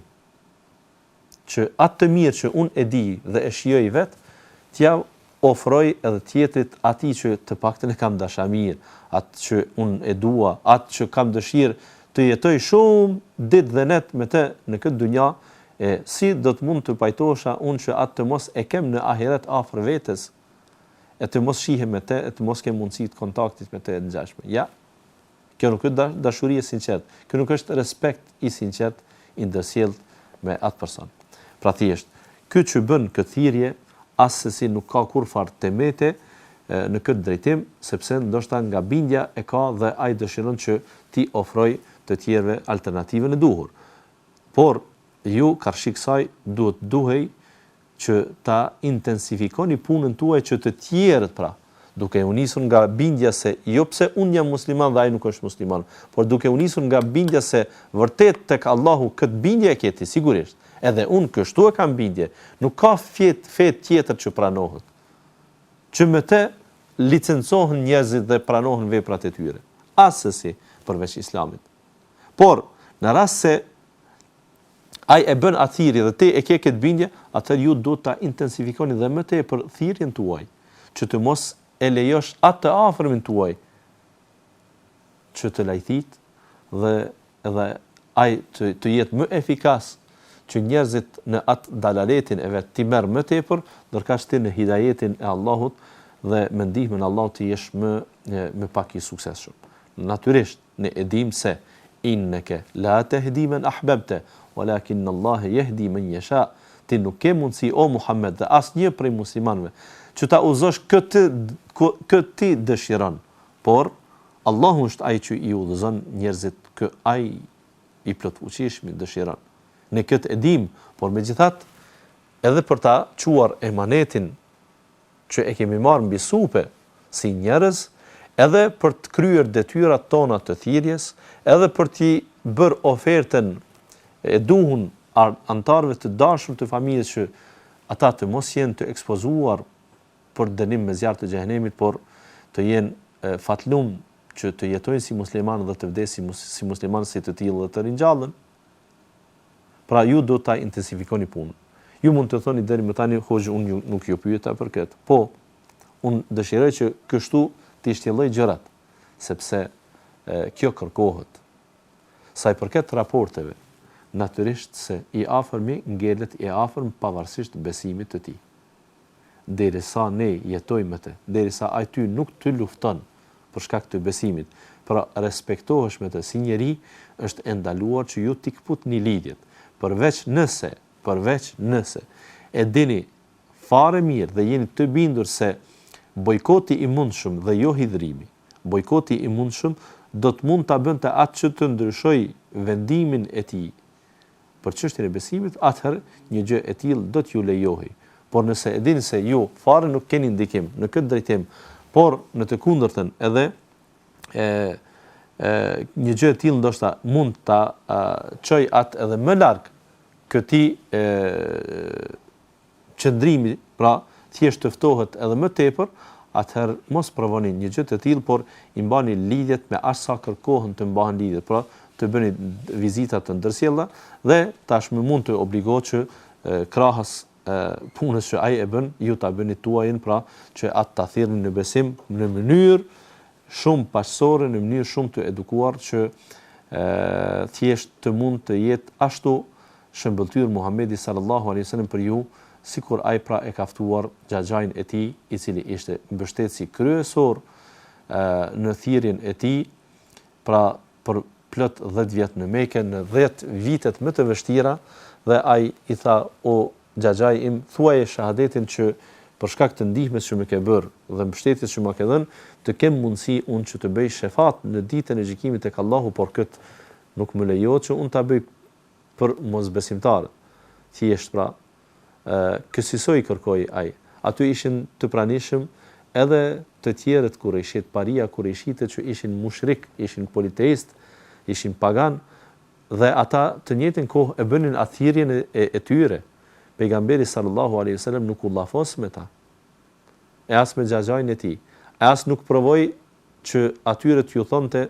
që atë të mirë që unë e di dhe e shijoj vetë, t'ja ofroj edhe tjetrit atij që të paktën e kam dashamir, atë që unë e dua, atë që kam dëshirë të jetoj shumë ditë dhe net me të në këtë dunja, si do të mund të pajtohesha unë që atë të mos e kem në ahiret afër vetes, e të mos shihem me të, e të mos kem mundësi të kontaktit me të e ngjashme. Ja, kjo nuk është dashuri e sinqert, kjo nuk është respekt i sinqert i ndërsjellë me atë person. Pra thjesht, ky që bën këtë thirrje asesi nuk ka kur farë temete në këtë drejtim, sepse ndoshta nga bindja e ka dhe ai dëshiron që ti ofroj të tjerëve alternativën e duhur. Por ju karshi kësaj duhej që ta intensifikoni punën tuaj që të tjerët pra, duke u nisur nga bindja se jo pse unë jam musliman dhe ai nuk është musliman, por duke u nisur nga bindja se vërtet tek Allahu këtë bindje e keti sigurisht. Edhe unë kështu e kam bindje, nuk ka fe tjetër që pranohet. Që me të licencohen njerëzit dhe pranohen veprat e tyre. Asesi përveç Islamit. Por, në rast se ai e bën atë thirrje dhe ti e ke këtë bindje, atëherë ju duhet ta intensifikoni dhe më tepër thirrjen tuaj, që të mos e lejosh atë të afërmin tuaj që të lajthit dhe ai të jetë më efikas, që njerëzit në atë dalaletin e vet ti merr më tepër, ndërkaq ti në hidajetin e Allahut dhe me ndihmën e Allahut të jesh më pak i suksesshëm. Natyrisht ne e dim se inneke la tahdi man ahbabta, walakin Allah yahdi man yasha. Ti nuk ke mundësi o Muhammed dhe asnjë prej muslimanëve që ta udhëzosh këtë ti dëshiron, por Allahu është ai që i udhëzon njerëzit që ai i plot fuqishëm dëshiron. Ne këtë e dim, por megjithatë edhe për ta quar emanetin që e kemi marrë mbi supe si njerëz, edhe për të kryer detyrat tona të thirrjes, edhe për t'i bërë ofertën e duhur antarëve të dashur të familjes që ata të mos jenë të ekspozuar për dënim me zjarr të xhehenemit, por të jenë fatlum që të jetojnë si muslimanë dhe të vdesin si muslimanë si të tillë dhe të ringjallën. Pra ju do ta intensifikoni punën. Ju mund të thoni deri më tani, hoxh, unë nuk ju pyeta për këtë. Po, unë dëshiroj që kështu të shtjelloj gjërat, sepse kjo kërkohet. Sa i përket raporteve, natyrisht se i afërmi ngelet i afërm pavarësisht besimit të tij. Derisa ne jetojmë me të, derisa ai ty nuk të lufton për shkak të besimit, pra respektohesh me të si njeri, është e ndaluar që ju t'i kputni lidhjet. Përveç nëse e dini fare mirë dhe jeni të bindur se bojkoti i mundshëm dhe jo hidhrimi, bojkoti i mundshëm do të mund ta bënte atë që të ndryshoj vendimin e tij për çështjen e besimit, atëherë një gjë e tillë do t'ju lejohej. por nëse e dini se ju fare nuk keni ndikim në këtë drejtim, por në të kundërtën edhe një gjë e tillë ndoshta mund ta çoj atë edhe më larg këtij qëndrimi, pra thjesht të ftohet edhe më tepër, atëherë mos provoni një gjë të tillë, por i mbani lidhjet me aq sa kërkohen të mbahen lidhjet, pra të bëni vizita të ndërsjellta dhe tashmë mund të obligohet që krahas punës që ai e bën, ju ta bëni tuajin, pra që atë ta thirrni në besim në mënyrë shumë paqësore, në mënyrë shumë të edukuar, që thjesht të mund të jetë ashtu shëmbëltyr Muhamedi sallallahu alaihi wasallam për ju, sikur ai pra e ka ftuar xhaxhain e tij, i cili ishte mbështetësi kryesor në thirrjen e tij, pra për plot 10 vjet në Mekë, në 10 vitet më të vështira, dhe ai i tha: o xhaxhai im, thuaje shahadetin që për shkak të ndihmës që më ke bërë dhe mbështetjes që më ke dhënë, të kem mundësi unë që të bëj shefat në ditën e gjykimit tek Allahu, por kët nuk më lejohet që unë ta bëj për mosbesimtarët. Thjesht pra kësaj kërkoi ai. Aty ishin të pranishëm edhe të tjerët kurejshit, paria kurejshite që ishin mushrik, ishin politeist, ishin pagan, dhe ata të njëjtën kohë e bënin athirjen e tyre. Pejgamberi sallallahu alaihi wasallam nuk u llafos me ta, e as me xhaxhain e tij, e as nuk provoi që atyre t'ju thonte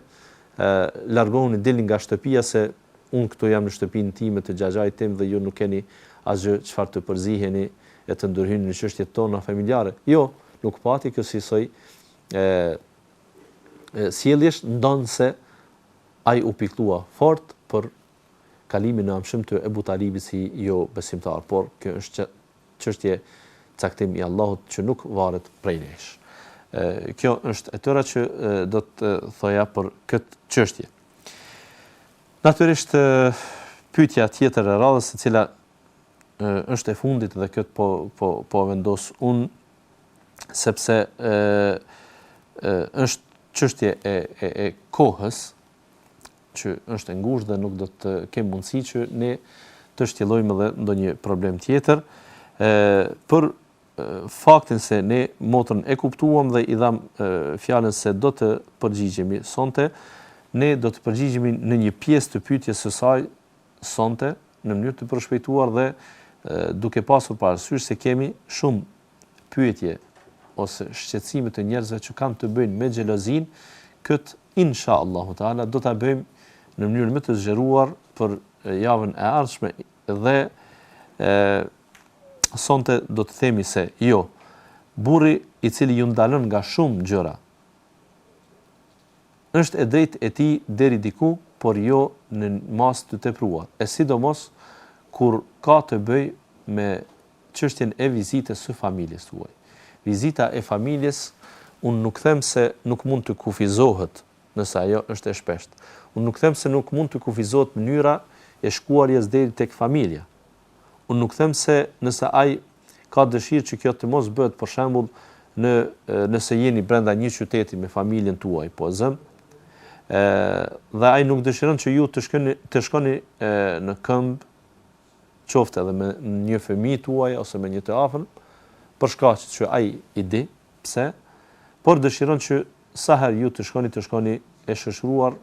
largohuni, dilni nga shtëpia se unë këtu jam në shtëpinë time të xhaxhait tim dhe ju nuk keni asgjë çfarë të përziheni e të ndërhyni në çështjet tona familjare. Jo, nuk pati kjo sisoj sjelljesh, ndonse ai u pikëllua fort për kalimin në amshëm të Ebu Talibit si jo besimtar, por kjo është çështje caktim i Allahut që nuk varet prej nesh. Kjo është e tëra që do të thoja për këtë çështje. Natyrisht pyetja tjetër e radhës, e cila është e fundit dhe këtë po vendos unë, sepse është çështje e kohës, që është e ngushtë dhe nuk do të kem mundësi që ne të shtjellojmë edhe ndonjë problem tjetër. Për faktin se ne motrën e kuptuam dhe i dham fjalën se do të përgjigjemi sonte, ne do të përgjigjemi në një pjesë të pyetjes së saj sonte në mënyrë të përshpejtuar dhe duke pasur parasysh se kemi shumë pyetje ose shqetësime të njerëzve që kanë të bëjnë me xhelozin, këtë inshallah taala do ta bëjmë në mënyrë më të zgjeruar për javën e ardhshme dhe sonte do të themi se jo, burri i cili ju ndalon nga shumë gjëra është e drejtë e tij deri diku, por jo në mas të tepruar, e sidomos kur ka të bëj me çështjen e vizitës së familjes tuaj. Vizita e familjes, unë nuk them se nuk mund të kufizohet nëse ajo është e shpeshtë. Unë nuk them se nuk mund të kufizohet mënyra e shkuarjes deri tek familja. Unë nuk them se nëse ai ka dëshirë që kjo të mos bëhet, për shembull, nëse jeni brenda një qyteti me familjen tuaj, po zëm, dhe ai nuk dëshiron që ju të shkoni në këmbë, qoftë edhe me një fëmijë tuaj ose me një të afërm, për shkak që ai i di pse, por dëshiron që sa herë ju të shkoni e shoqëruar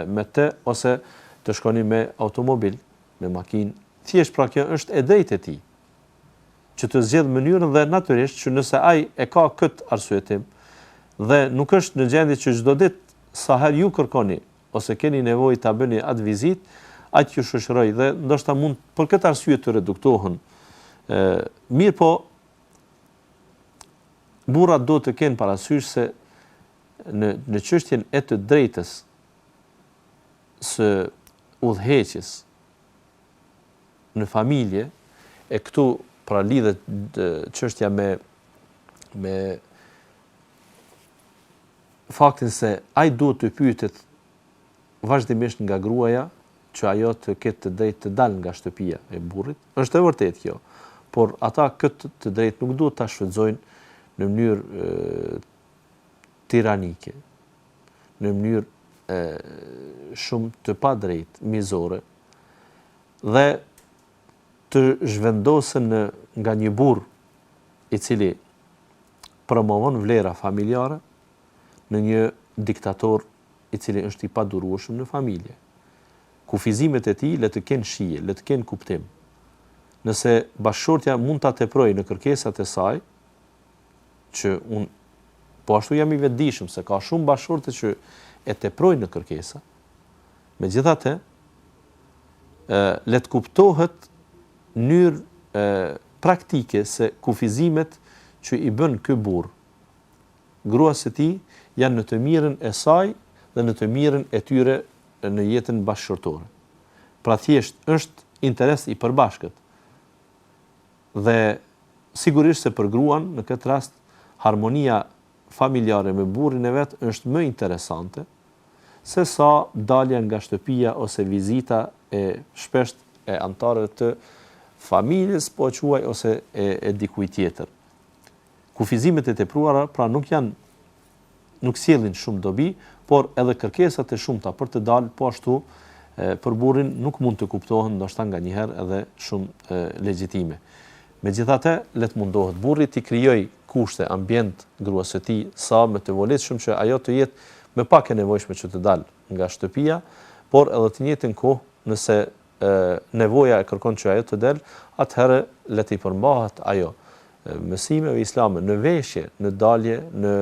me të, ose të shkoni me automobil, me makinë. Thjesht pra kjo është e drejtë e tij që të zgjedh mënyrën, dhe natyrisht që nëse ai e ka këtë arsyetim dhe nuk është në gjendje që çdo ditë sa herë ju kërkoni ose keni nevojë ta bëni atë vizitë, aq ju shoqëroj, dhe ndoshta mund për këtë arsye të reduktohen. Mirë po, burrat do të kenë parasysh se në çështjen e të drejtës së udhëheqjes në familje, e këtu pra lidhet çështja me faktin se ai duhet të pyetet vazhdimisht nga gruaja që ajo të ketë të drejtë të dalë nga shtëpia e burrit. Është e vërtetë kjo, por ata këtë të drejtë nuk duhet ta shfrytëzojnë në mënyrë tiranike, në mënyrë shumë të padrejtë, mizore, dhe të zhvendosen nga një burr i cili promovon vlera familjare në një diktator i cili është i padurueshëm në familje. Kufizimet e tij le të kenë shije, le të kenë kuptim. Nëse bashkëshortja mund ta teprojë në kërkesat e saj, që unë po ashtu jam i vetëdijshëm se ka shumë bashkëshorte që e teprojnë në kërkesa, megjithatë le të kuptohet në mënyrë praktike se kufizimet që i bën ky burr gruas së tij janë në të mirën e saj dhe në të mirën e tyre në jetën bashkëshortore. Pra thjesht është interes i përbashkët. Dhe sigurisht se për gruan në këtë rast harmonia familjare me burrin e vet është më interesante se sa dalja nga shtëpia ose vizita e shpesht e antarëve të familjes, po quaj, ose e dikujt tjetër. Kufizimet e tepruara pra nuk sjellin shumë dobi, por edhe kërkesat e shumta për të dalë po ashtu për burrin nuk mund të kuptohen ndoshta nganjëherë edhe shumë legjitime. Megjithatë, le të mundohet burri të krijojë kushte, ambient gruas së tij sa më të volitshëm që ajo të jetë më pak e nevojshme që të dalë nga shtëpia, por edhe të njëjtën kohë, nëse nevoja e kërkon që ajo të dalë, atëherë le të i përmbahet ajo mësimeve islame në veshje, në dalje, në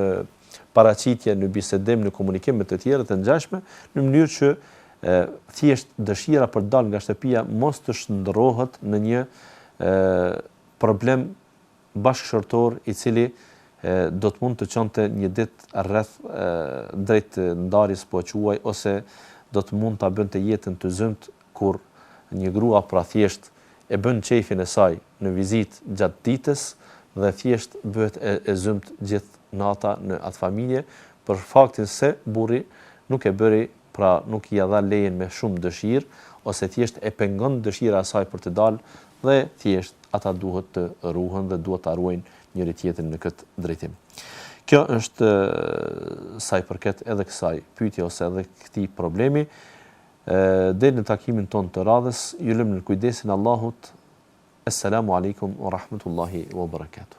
paraqitje, në bisedim, në komunikim me të tjerët të ngjashme, në mënyrë që thjesht dëshira për të dalë nga shtëpia mos të shndërrohet në një problem bashkëshortor i cili do të mund të çonte një ditë rreth drejt ndarjes po quaj, ose do të mund ta bënte jetën të zymt kur një grua pra thjesht e bën çejfin e saj në vizitë gjatë ditës dhe thjesht bëhet e zymt gjithë nata në atë familje për faktin se burri nuk e bëri, pra nuk i dha lejen me shumë dëshirë ose thjesht e pengon dëshira e saj për të dalë dhe thjesht ata duhet të ruhen dhe duhet ta ruajnë njëri tjetrin në këtë drejtim. Kjo është sa i përket edhe kësaj pyetje ose edhe këtij problemi. Deri në takimin ton të radhës, ju lëm në kujdesin e Allahut. Assalamu alaikum wa rahmatullahi wa barakatuh.